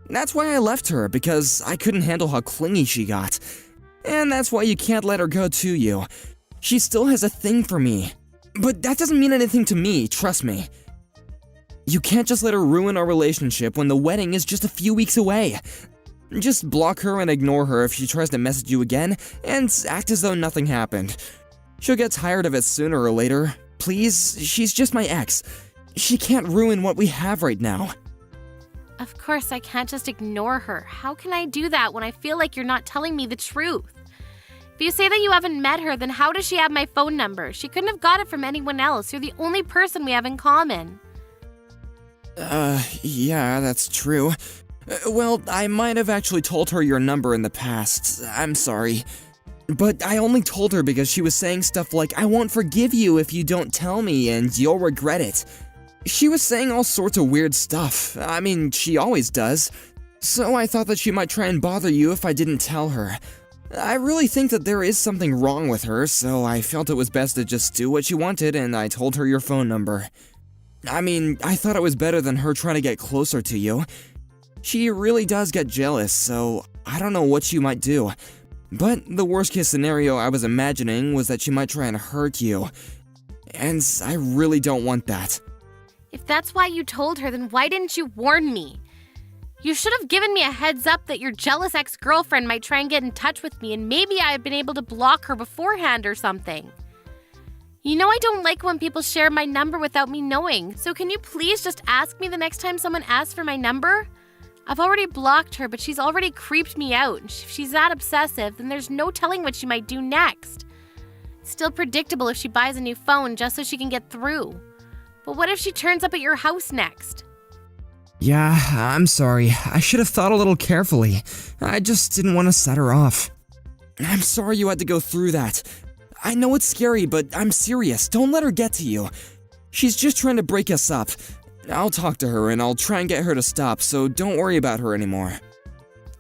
That's why I left her, because I couldn't handle how clingy she got. And that's why you can't let her go to you. She still has a thing for me. But that doesn't mean anything to me, trust me. You can't just let her ruin our relationship when the wedding is just a few weeks away. Just block her and ignore her if she tries to message you again, and act as though nothing happened. She'll get tired of it sooner or later. Please, she's just my ex. She can't ruin what we have right now. Of course, I can't just ignore her. How can I do that when I feel like you're not telling me the truth? If you say that you haven't met her, then how does she have my phone number? She couldn't have got it from anyone else. You're the only person we have in common. Yeah, that's true. Well, I might have actually told her your number in the past. I'm sorry. But I only told her because she was saying stuff like, I won't forgive you if you don't tell me and you'll regret it. She was saying all sorts of weird stuff. I mean, she always does. So I thought that she might try and bother you if I didn't tell her. I really think that there is something wrong with her, so I felt it was best to just do what she wanted, and I told her your phone number. I mean, I thought it was better than her trying to get closer to you. She really does get jealous, so I don't know what she might do. But the worst case scenario I was imagining was that she might try and hurt you. And I really don't want that. If that's why you told her, then why didn't you warn me? You should have given me a heads up that your jealous ex-girlfriend might try and get in touch with me, and maybe I had been able to block her beforehand or something. You know I don't like when people share my number without me knowing, so can you please just ask me the next time someone asks for my number? I've already blocked her, but she's already creeped me out. If she's that obsessive, then there's no telling what she might do next. It's still predictable if she buys a new phone just so she can get through. But what if she turns up at your house next? Yeah, I'm sorry. I should have thought a little carefully. I just didn't want to set her off. I'm sorry you had to go through that. I know it's scary, but I'm serious. Don't let her get to you. She's just trying to break us up. I'll talk to her and I'll try and get her to stop, so don't worry about her anymore.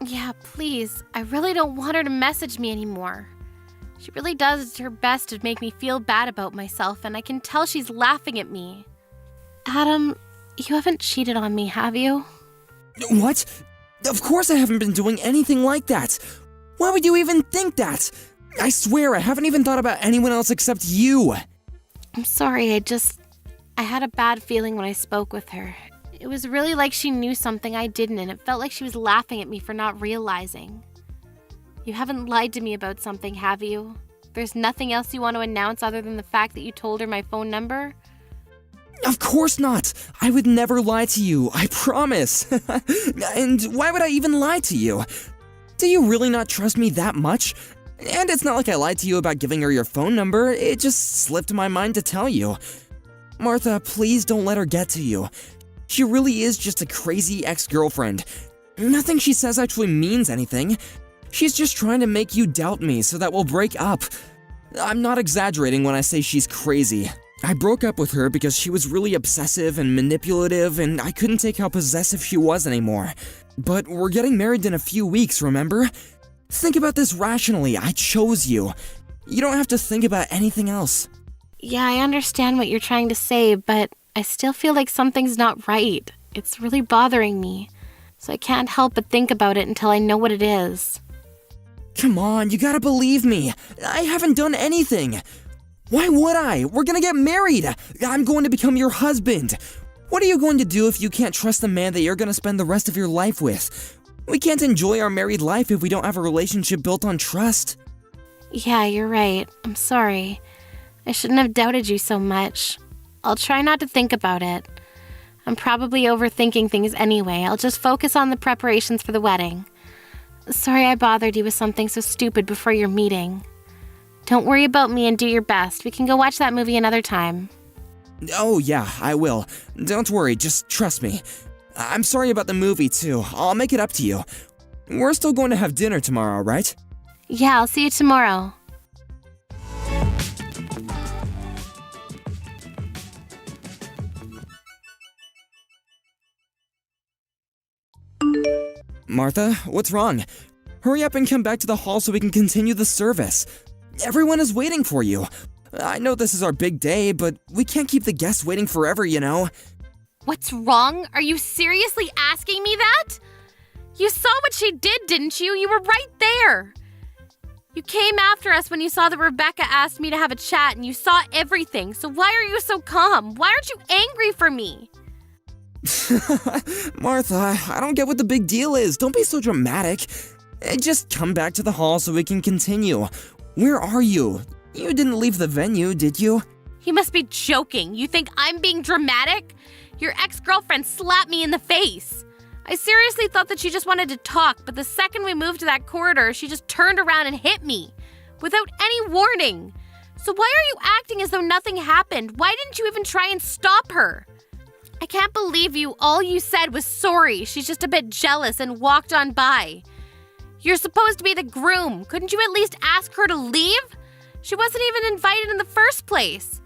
Yeah, please. I really don't want her to message me anymore. She really does her best to make me feel bad about myself, and I can tell she's laughing at me. Adam, you haven't cheated on me, have you? What? Of course I haven't been doing anything like that. Why would you even think that? I swear I haven't even thought about anyone else except you. I'm sorry, I had a bad feeling when I spoke with her. It was really like she knew something I didn't, and it felt like she was laughing at me for not realizing. You haven't lied to me about something, have you? There's nothing else you want to announce other than the fact that you told her my phone number? Of course not. I would never lie to you, I promise. And why would I even lie to you? Do you really not trust me that much? And it's not like I lied to you about giving her your phone number, it just slipped my mind to tell you. Martha, please don't let her get to you. She really is just a crazy ex-girlfriend. Nothing she says actually means anything. She's just trying to make you doubt me so that we'll break up. I'm not exaggerating when I say she's crazy. I broke up with her because she was really obsessive and manipulative, and I couldn't take how possessive she was anymore. But we're getting married in a few weeks, remember? Think about this rationally. I chose you. You don't have to think about anything else. Yeah, I understand what you're trying to say, but I still feel like something's not right. It's really bothering me, so I can't help but think about it until I know what it is. Come on, you gotta believe me. I haven't done anything. Why would I? We're gonna get married! I'm going to become your husband! What are you going to do if you can't trust the man that you're gonna spend the rest of your life with? We can't enjoy our married life if we don't have a relationship built on trust. Yeah, you're right. I'm sorry. I shouldn't have doubted you so much. I'll try not to think about it. I'm probably overthinking things anyway. I'll just focus on the preparations for the wedding. Sorry I bothered you with something so stupid before your meeting. Don't worry about me and do your best. We can go watch that movie another time. Oh yeah, I will. Don't worry, just trust me. I'm sorry about the movie too. I'll make it up to you. We're still going to have dinner tomorrow, right? Yeah, I'll see you tomorrow. Martha, what's wrong? Hurry up and come back to the hall so we can continue the service. Everyone is waiting for you. I know this is our big day, but we can't keep the guests waiting forever, you know? What's wrong? Are you seriously asking me that? You saw what she did, didn't you? You were right there. You came after us when you saw that Rebecca asked me to have a chat and you saw everything. So why are you so calm? Why aren't you angry for me? Martha, I don't get what the big deal is. Don't be so dramatic. Just come back to the hall so we can continue. Where are you? You didn't leave the venue, did you? You must be joking. You think I'm being dramatic? Your ex-girlfriend slapped me in the face. I seriously thought that she just wanted to talk, but the second we moved to that corridor, she just turned around and hit me. Without any warning. So why are you acting as though nothing happened? Why didn't you even try and stop her? I can't believe you. All you said was sorry. She's just a bit jealous and walked on by. You're supposed to be the groom. Couldn't you at least ask her to leave? She wasn't even invited in the first place.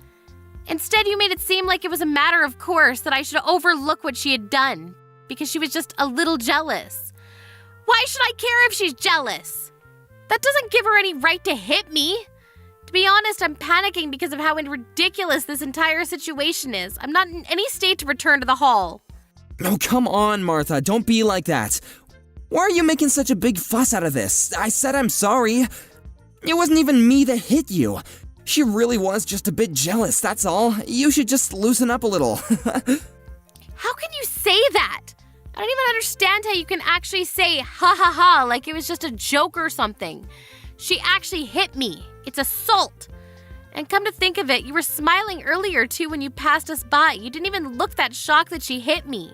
Instead, you made it seem like it was a matter of course that I should overlook what she had done because she was just a little jealous. Why should I care if she's jealous? That doesn't give her any right to hit me. To be honest, I'm panicking because of how ridiculous this entire situation is. I'm not in any state to return to the hall. Oh, come on, Martha. Don't be like that. Why are you making such a big fuss out of this? I said I'm sorry. It wasn't even me that hit you. She really was just a bit jealous, that's all. You should just loosen up a little. How can you say that? I don't even understand how you can actually say ha ha ha like it was just a joke or something. She actually hit me. It's assault. And come to think of it, you were smiling earlier too when you passed us by. You didn't even look that shocked that she hit me.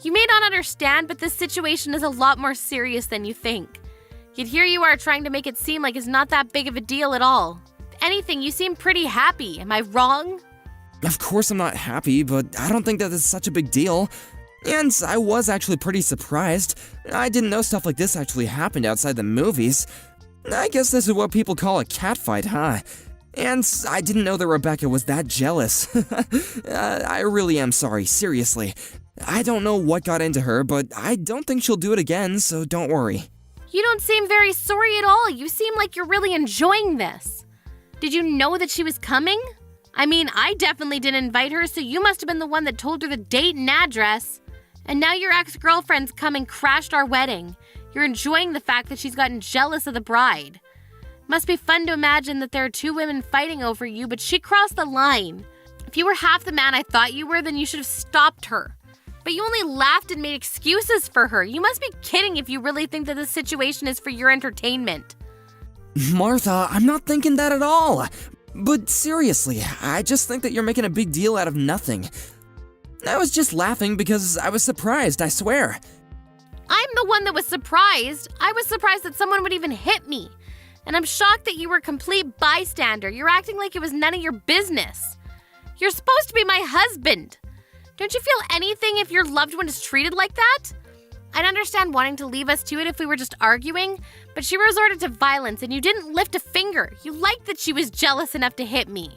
You may not understand, but this situation is a lot more serious than you think. Yet here you are trying to make it seem like it's not that big of a deal at all. If anything, you seem pretty happy. Am I wrong? Of course I'm not happy, but I don't think that it's such a big deal. And I was actually pretty surprised. I didn't know stuff like this actually happened outside the movies. I guess this is what people call a catfight, huh? And I didn't know that Rebecca was that jealous. I really am sorry, seriously. I don't know what got into her, but I don't think she'll do it again, so don't worry. You don't seem very sorry at all. You seem like you're really enjoying this. Did you know that she was coming? I mean, I definitely didn't invite her, so you must have been the one that told her the date and address. And now your ex-girlfriend's come and crashed our wedding. You're enjoying the fact that she's gotten jealous of the bride. Must be fun to imagine that there are two women fighting over you, but she crossed the line. If you were half the man I thought you were, then you should have stopped her. But you only laughed and made excuses for her. You must be kidding if you really think that this situation is for your entertainment. Martha, I'm not thinking that at all. But seriously, I just think that you're making a big deal out of nothing. I was just laughing because I was surprised, I swear. I'm the one that was surprised. I was surprised that someone would even hit me. And I'm shocked that you were a complete bystander. You're acting like it was none of your business. You're supposed to be my husband. Don't you feel anything if your loved one is treated like that? I'd understand wanting to leave us to it if we were just arguing, but she resorted to violence and you didn't lift a finger. You liked that she was jealous enough to hit me.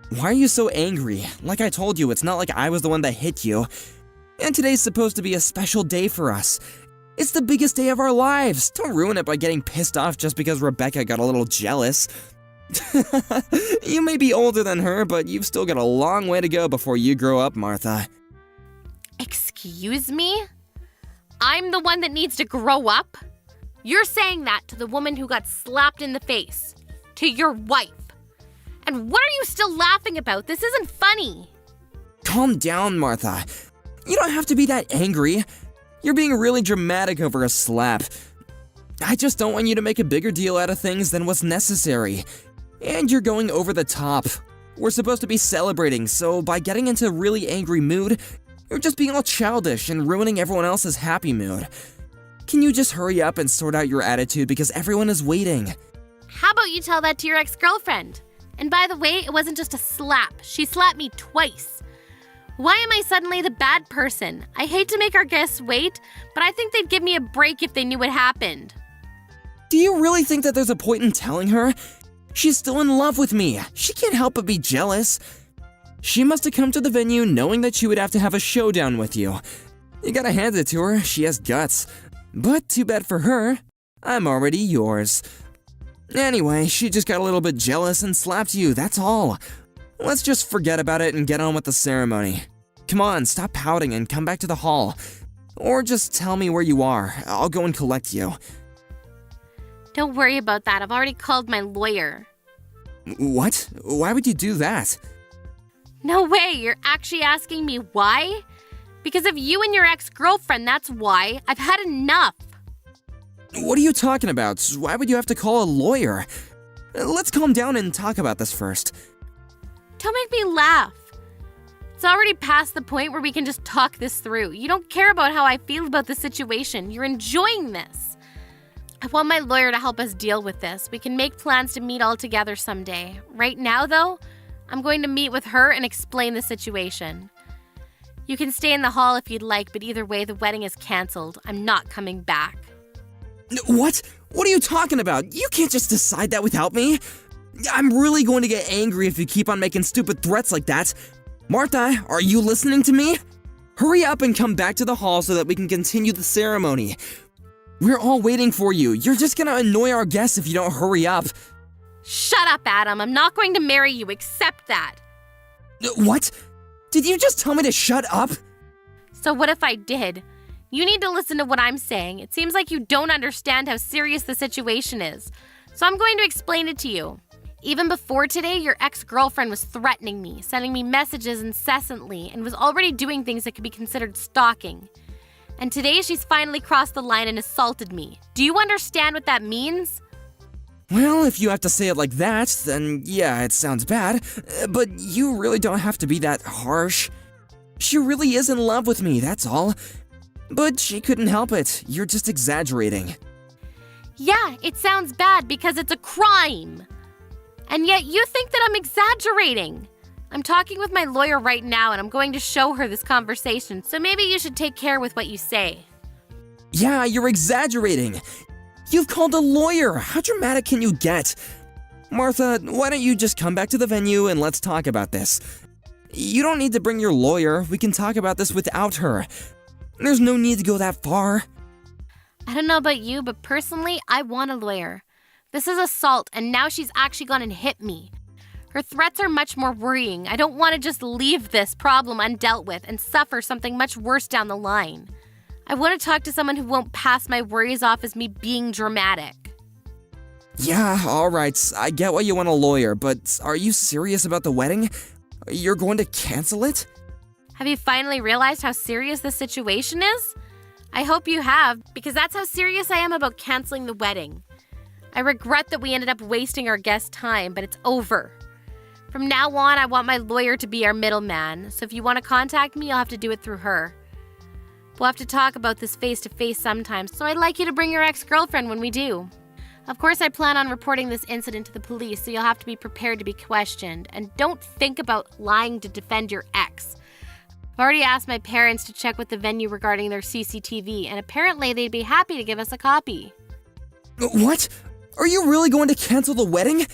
Why are you so angry? Like I told you, it's not like I was the one that hit you. And today's supposed to be a special day for us. It's the biggest day of our lives. Don't ruin it by getting pissed off just because Rebecca got a little jealous. You may be older than her, but you've still got a long way to go before you grow up, Martha. Excuse me? I'm the one that needs to grow up? You're saying that to the woman who got slapped in the face. To your wife. And what are you still laughing about? This isn't funny. Calm down, Martha. You don't have to be that angry. You're being really dramatic over a slap. I just don't want you to make a bigger deal out of things than what's necessary. And you're going over the top. We're supposed to be celebrating, so by getting into a really angry mood, you're just being all childish and ruining everyone else's happy mood. Can you just hurry up and sort out your attitude because everyone is waiting? How about you tell that to your ex-girlfriend? And by the way, it wasn't just a slap. She slapped me twice. Why am I suddenly the bad person? I hate to make our guests wait, but I think they'd give me a break if they knew what happened. Do you really think that there's a point in telling her? She's still in love with me. She can't help but be jealous. She must have come to the venue knowing that she would have to have a showdown with you. You gotta hand it to her, she has guts. But too bad for her, I'm already yours. Anyway, she just got a little bit jealous and slapped you, that's all. Let's just forget about it and get on with the ceremony. Come on, stop pouting and come back to the hall. Or just tell me where you are, I'll go and collect you. Don't worry about that. I've already called my lawyer. What? Why would you do that? No way. You're actually asking me why? Because of you and your ex-girlfriend, that's why. I've had enough. What are you talking about? Why would you have to call a lawyer? Let's calm down and talk about this first. Don't make me laugh. It's already past the point where we can just talk this through. You don't care about how I feel about the situation. You're enjoying this. I want my lawyer to help us deal with this. We can make plans to meet all together someday. Right now, though, I'm going to meet with her and explain the situation. You can stay in the hall if you'd like, but either way, the wedding is canceled. I'm not coming back. What? What are you talking about? You can't just decide that without me. I'm really going to get angry if you keep on making stupid threats like that. Martha, are you listening to me? Hurry up and come back to the hall so that we can continue the ceremony. We're all waiting for you. You're just gonna annoy our guests if you don't hurry up. Shut up, Adam. I'm not going to marry you. Accept that. What? Did you just tell me to shut up? So what if I did? You need to listen to what I'm saying. It seems like you don't understand how serious the situation is. So I'm going to explain it to you. Even before today, your ex-girlfriend was threatening me, sending me messages incessantly, and was already doing things that could be considered stalking. And today she's finally crossed the line and assaulted me. Do you understand what that means? Well, if you have to say it like that, then yeah, it sounds bad. But you really don't have to be that harsh. She really is in love with me, that's all. But she couldn't help it. You're just exaggerating. Yeah, it sounds bad because it's a crime. And yet you think that I'm exaggerating. I'm talking with my lawyer right now and I'm going to show her this conversation, so maybe you should take care with what you say. Yeah, you're exaggerating. You've called a lawyer. How dramatic can you get? Martha, why don't you just come back to the venue and let's talk about this? You don't need to bring your lawyer. We can talk about this without her. There's no need to go that far. I don't know about you, but personally, I want a lawyer. This is assault, and now she's actually gone and hit me. Her threats are much more worrying. I don't want to just leave this problem undealt with and suffer something much worse down the line. I want to talk to someone who won't pass my worries off as me being dramatic. Yeah, alright, I get why you want a lawyer, but are you serious about the wedding? You're going to cancel it? Have you finally realized how serious this situation is? I hope you have, because that's how serious I am about canceling the wedding. I regret that we ended up wasting our guests' time, but it's over. From now on, I want my lawyer to be our middleman, so if you want to contact me, you'll have to do it through her. We'll have to talk about this face-to-face sometimes, so I'd like you to bring your ex-girlfriend when we do. Of course, I plan on reporting this incident to the police, so you'll have to be prepared to be questioned, and don't think about lying to defend your ex. I've already asked my parents to check with the venue regarding their CCTV, and apparently they'd be happy to give us a copy. What? Are you really going to cancel the wedding?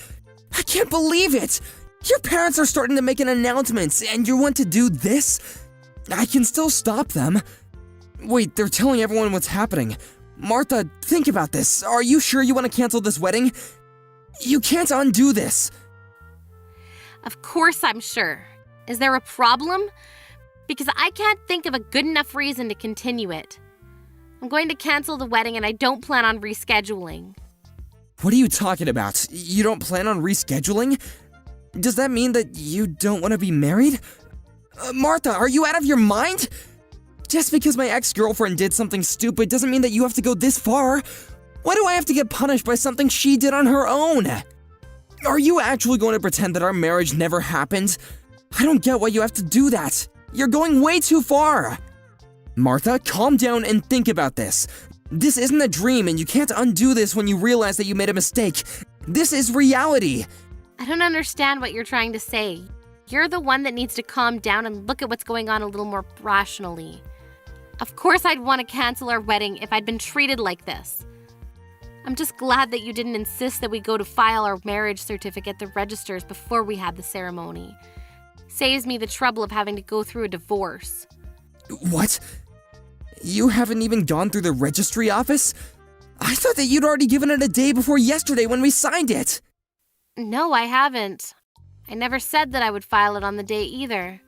I can't believe it! Your parents are starting to make an announcement, and you want to do this? I can still stop them. Wait, they're telling everyone what's happening. Martha, think about this. Are you sure you want to cancel this wedding? You can't undo this. Of course I'm sure. Is there a problem? Because I can't think of a good enough reason to continue it. I'm going to cancel the wedding and I don't plan on rescheduling. What are you talking about? You don't plan on rescheduling? Does that mean that you don't want to be married? Martha, are you out of your mind? Just because my ex-girlfriend did something stupid doesn't mean that you have to go this far. Why do I have to get punished by something she did on her own? Are you actually going to pretend that our marriage never happened? I don't get why you have to do that. You're going way too far. Martha, calm down and think about this. This isn't a dream, and you can't undo this when you realize that you made a mistake. This is reality. I don't understand what you're trying to say. You're the one that needs to calm down and look at what's going on a little more rationally. Of course I'd want to cancel our wedding if I'd been treated like this. I'm just glad that you didn't insist that we go to file our marriage certificate at the registers before we had the ceremony. Saves me the trouble of having to go through a divorce. What? You haven't even gone through the registry office? I thought that you'd already given it a day before yesterday when we signed it. No, I haven't. I never said that I would file it on the day either.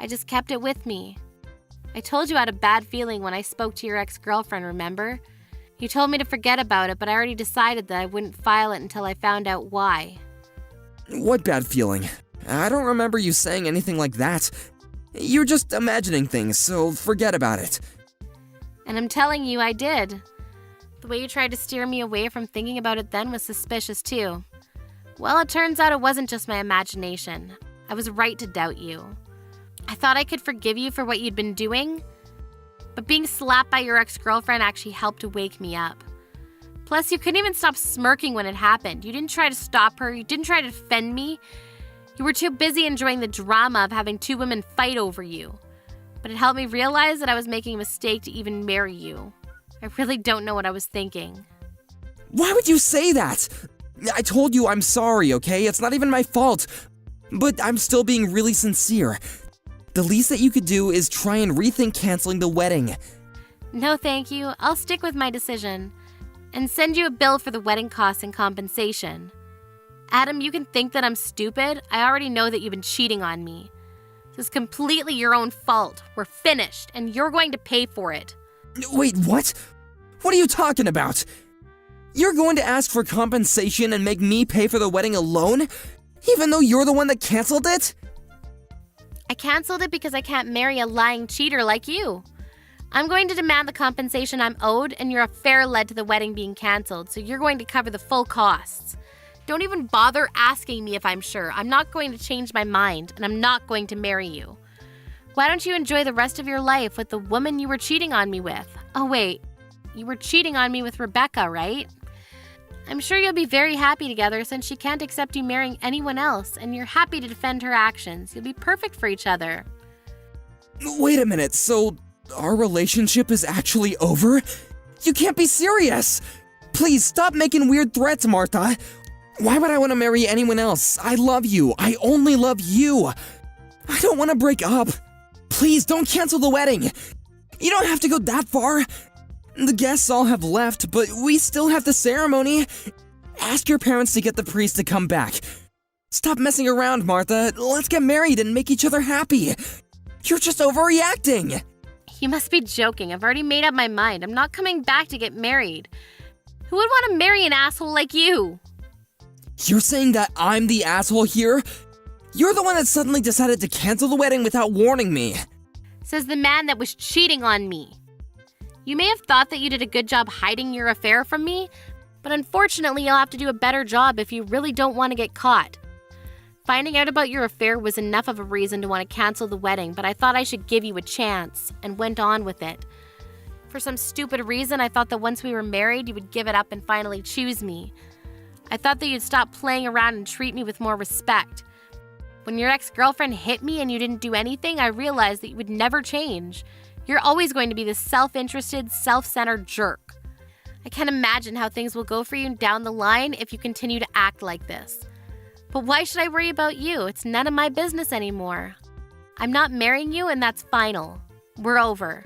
I just kept it with me. I told you I had a bad feeling when I spoke to your ex-girlfriend, remember? You told me to forget about it, but I already decided that I wouldn't file it until I found out why. What bad feeling? I don't remember you saying anything like that. You're just imagining things, so forget about it. And I'm telling you I did. The way you tried to steer me away from thinking about it then was suspicious too. Well, it turns out it wasn't just my imagination. I was right to doubt you. I thought I could forgive you for what you'd been doing, but being slapped by your ex-girlfriend actually helped to wake me up. Plus, you couldn't even stop smirking when it happened. You didn't try to stop her. You didn't try to defend me. You were too busy enjoying the drama of having two women fight over you. But it helped me realize that I was making a mistake to even marry you. I really don't know what I was thinking. Why would you say that? I told you I'm sorry, okay? It's not even my fault. But I'm still being really sincere. The least that you could do is try and rethink canceling the wedding. No, thank you. I'll stick with my decision and send you a bill for the wedding costs and compensation. Adam, you can think that I'm stupid. I already know that you've been cheating on me. This is completely your own fault. We're finished, and you're going to pay for it. Wait, what? What are you talking about? You're going to ask for compensation and make me pay for the wedding alone? Even though you're the one that canceled it? I canceled it because I can't marry a lying cheater like you. I'm going to demand the compensation I'm owed, and your affair led to the wedding being canceled, so you're going to cover the full costs. Don't even bother asking me if I'm sure. I'm not going to change my mind, and I'm not going to marry you. Why don't you enjoy the rest of your life with the woman you were cheating on me with? Oh wait, you were cheating on me with Rebecca, right? I'm sure you'll be very happy together since she can't accept you marrying anyone else, and you're happy to defend her actions. You'll be perfect for each other. Wait a minute, so our relationship is actually over? You can't be serious! Please stop making weird threats, Martha. Why would I want to marry anyone else? I love you. I only love you. I don't want to break up. Please don't cancel the wedding. You don't have to go that far. The guests all have left, but we still have the ceremony. Ask your parents to get the priest to come back. Stop messing around, Martha. Let's get married and make each other happy. You're just overreacting. You must be joking. I've already made up my mind. I'm not coming back to get married. Who would want to marry an asshole like you? You're saying that I'm the asshole here? You're the one that suddenly decided to cancel the wedding without warning me. Says the man that was cheating on me. You may have thought that you did a good job hiding your affair from me, but unfortunately you'll have to do a better job if you really don't want to get caught. Finding out about your affair was enough of a reason to want to cancel the wedding, but I thought I should give you a chance, and went on with it. For some stupid reason, I thought that once we were married, you would give it up and finally choose me. I thought that you'd stop playing around and treat me with more respect. When your ex-girlfriend hit me and you didn't do anything, I realized that you would never change. You're always going to be this self-interested, self-centered jerk. I can't imagine how things will go for you down the line if you continue to act like this. But why should I worry about you? It's none of my business anymore. I'm not marrying you, and that's final. We're over.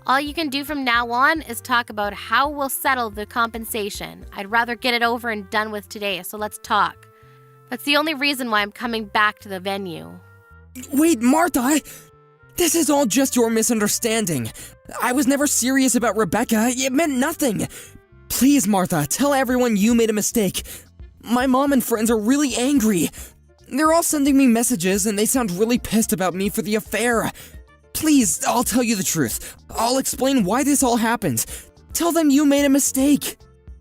All you can do from now on is talk about how we'll settle the compensation. I'd rather get it over and done with today, so let's talk. That's the only reason why I'm coming back to the venue. Wait, Martha! This is all just your misunderstanding. I was never serious about Rebecca. It meant nothing. Please, Martha, tell everyone you made a mistake. My mom and friends are really angry. They're all sending me messages and they sound really pissed about me for the affair. Please, I'll tell you the truth. I'll explain why this all happened. Tell them you made a mistake.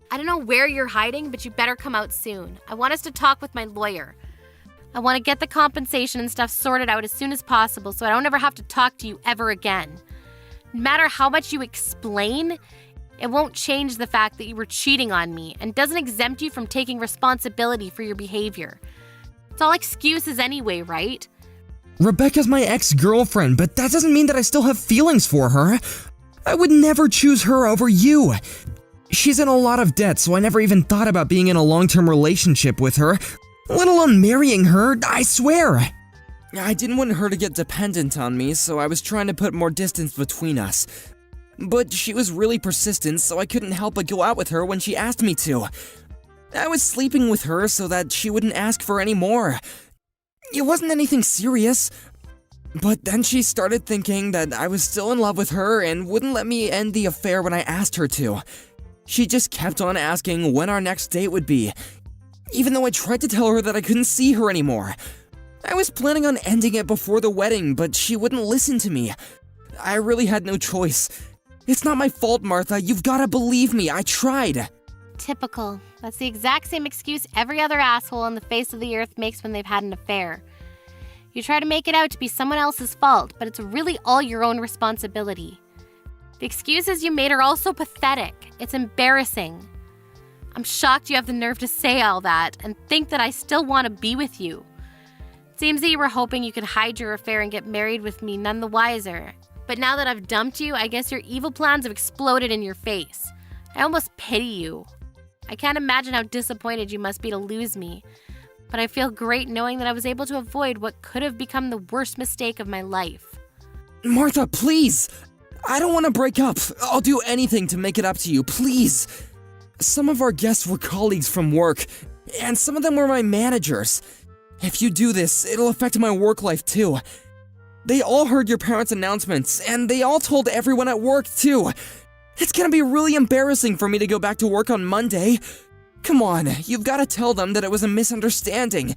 I don't know where you're hiding, but you better come out soon. I want us to talk with my lawyer. I want to get the compensation and stuff sorted out as soon as possible so I don't ever have to talk to you ever again. No matter how much you explain, it won't change the fact that you were cheating on me and doesn't exempt you from taking responsibility for your behavior. It's all excuses anyway, right? Rebecca's my ex-girlfriend, but that doesn't mean that I still have feelings for her. I would never choose her over you. She's in a lot of debt, so I never even thought about being in a long-term relationship with her, let alone marrying her, I swear. I didn't want her to get dependent on me, so I was trying to put more distance between us. But she was really persistent, so I couldn't help but go out with her when she asked me to. I was sleeping with her so that she wouldn't ask for any more. It wasn't anything serious. But then she started thinking that I was still in love with her and wouldn't let me end the affair when I asked her to. She just kept on asking when our next date would be, even though I tried to tell her that I couldn't see her anymore. I was planning on ending it before the wedding, but she wouldn't listen to me. I really had no choice. It's not my fault, Martha. You've gotta believe me. I tried. Typical. That's the exact same excuse every other asshole on the face of the earth makes when they've had an affair. You try to make it out to be someone else's fault, but it's really all your own responsibility. The excuses you made are also pathetic. It's embarrassing. I'm shocked you have the nerve to say all that and think that I still want to be with you. It seems that you were hoping you could hide your affair and get married with me none the wiser. But now that I've dumped you, I guess your evil plans have exploded in your face. I almost pity you. I can't imagine how disappointed you must be to lose me, but I feel great knowing that I was able to avoid what could have become the worst mistake of my life. Martha, please! I don't want to break up. I'll do anything to make it up to you, please! Some of our guests were colleagues from work, and some of them were my managers. If you do this, it'll affect my work life too. They all heard your parents' announcements, and they all told everyone at work too. It's gonna be really embarrassing for me to go back to work on Monday. Come on, you've gotta tell them that it was a misunderstanding,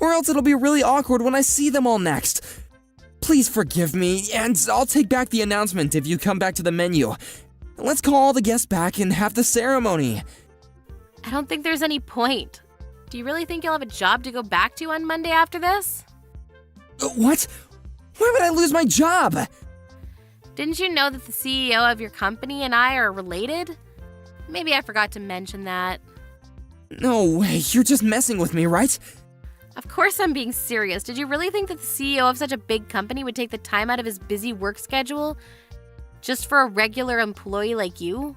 or else it'll be really awkward when I see them all next. Please forgive me, and I'll take back the announcement if you come back to the menu. Let's call all the guests back and have the ceremony. I don't think there's any point. Do you really think you'll have a job to go back to on Monday after this? What? Why would I lose my job? Didn't you know that the CEO of your company and I are related? Maybe I forgot to mention that. No way, you're just messing with me, right? Of course I'm being serious. Did you really think that the CEO of such a big company would take the time out of his busy work schedule just for a regular employee like you?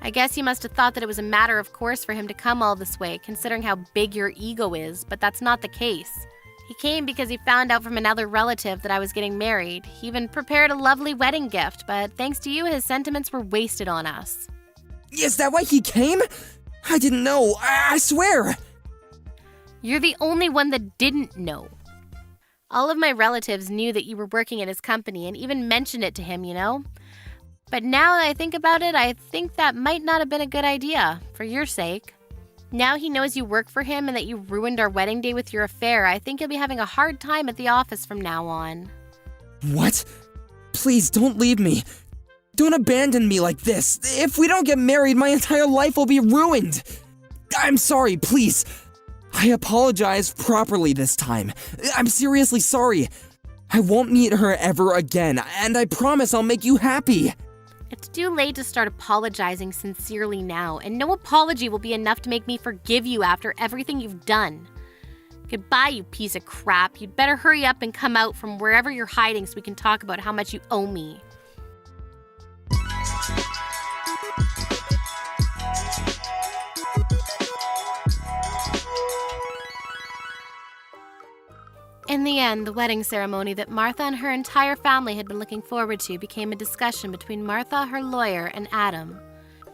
I guess you must have thought that it was a matter of course for him to come all this way, considering how big your ego is, but that's not the case. He came because he found out from another relative that I was getting married. He even prepared a lovely wedding gift, but thanks to you, his sentiments were wasted on us. Is that why he came? I didn't know, I swear! You're the only one that didn't know. All of my relatives knew that you were working at his company and even mentioned it to him, you know? But now that I think about it, I think that might not have been a good idea, for your sake. Now he knows you work for him and that you ruined our wedding day with your affair. I think he'll be having a hard time at the office from now on. What? Please don't leave me. Don't abandon me like this. If we don't get married, my entire life will be ruined. I'm sorry, please. I apologize properly this time. I'm seriously sorry. I won't meet her ever again, and I promise I'll make you happy. It's too late to start apologizing sincerely now, and no apology will be enough to make me forgive you after everything you've done. Goodbye, you piece of crap. You'd better hurry up and come out from wherever you're hiding so we can talk about how much you owe me. In the end, the wedding ceremony that Martha and her entire family had been looking forward to became a discussion between Martha, her lawyer, and Adam.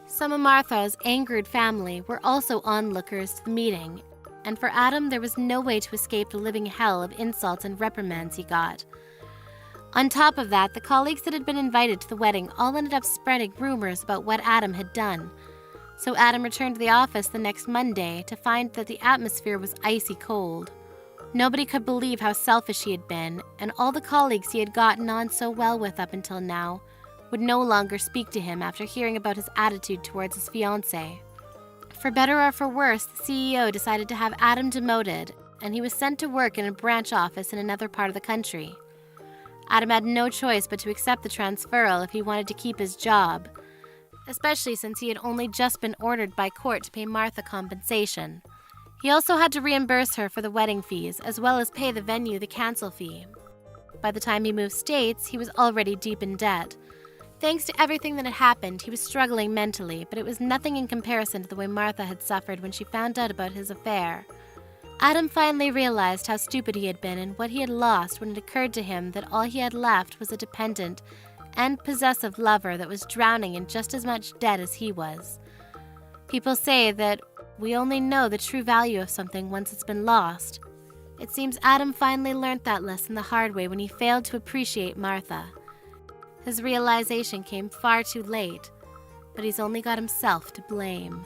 Some of Martha's angered family were also onlookers to the meeting, and for Adam, there was no way to escape the living hell of insults and reprimands he got. On top of that, the colleagues that had been invited to the wedding all ended up spreading rumors about what Adam had done. So Adam returned to the office the next Monday to find that the atmosphere was icy cold. Nobody could believe how selfish he had been, and all the colleagues he had gotten on so well with up until now would no longer speak to him after hearing about his attitude towards his fiancée. For better or for worse, the CEO decided to have Adam demoted, and he was sent to work in a branch office in another part of the country. Adam had no choice but to accept the transferal if he wanted to keep his job, especially since he had only just been ordered by court to pay Martha compensation. He also had to reimburse her for the wedding fees, as well as pay the venue the cancel fee. By the time he moved states, he was already deep in debt. Thanks to everything that had happened, he was struggling mentally, but it was nothing in comparison to the way Martha had suffered when she found out about his affair. Adam finally realized how stupid he had been and what he had lost when it occurred to him that all he had left was a dependent and possessive lover that was drowning in just as much debt as he was. People say that we only know the true value of something once it's been lost. It seems Adam finally learned that lesson the hard way when he failed to appreciate Martha. His realization came far too late, but he's only got himself to blame.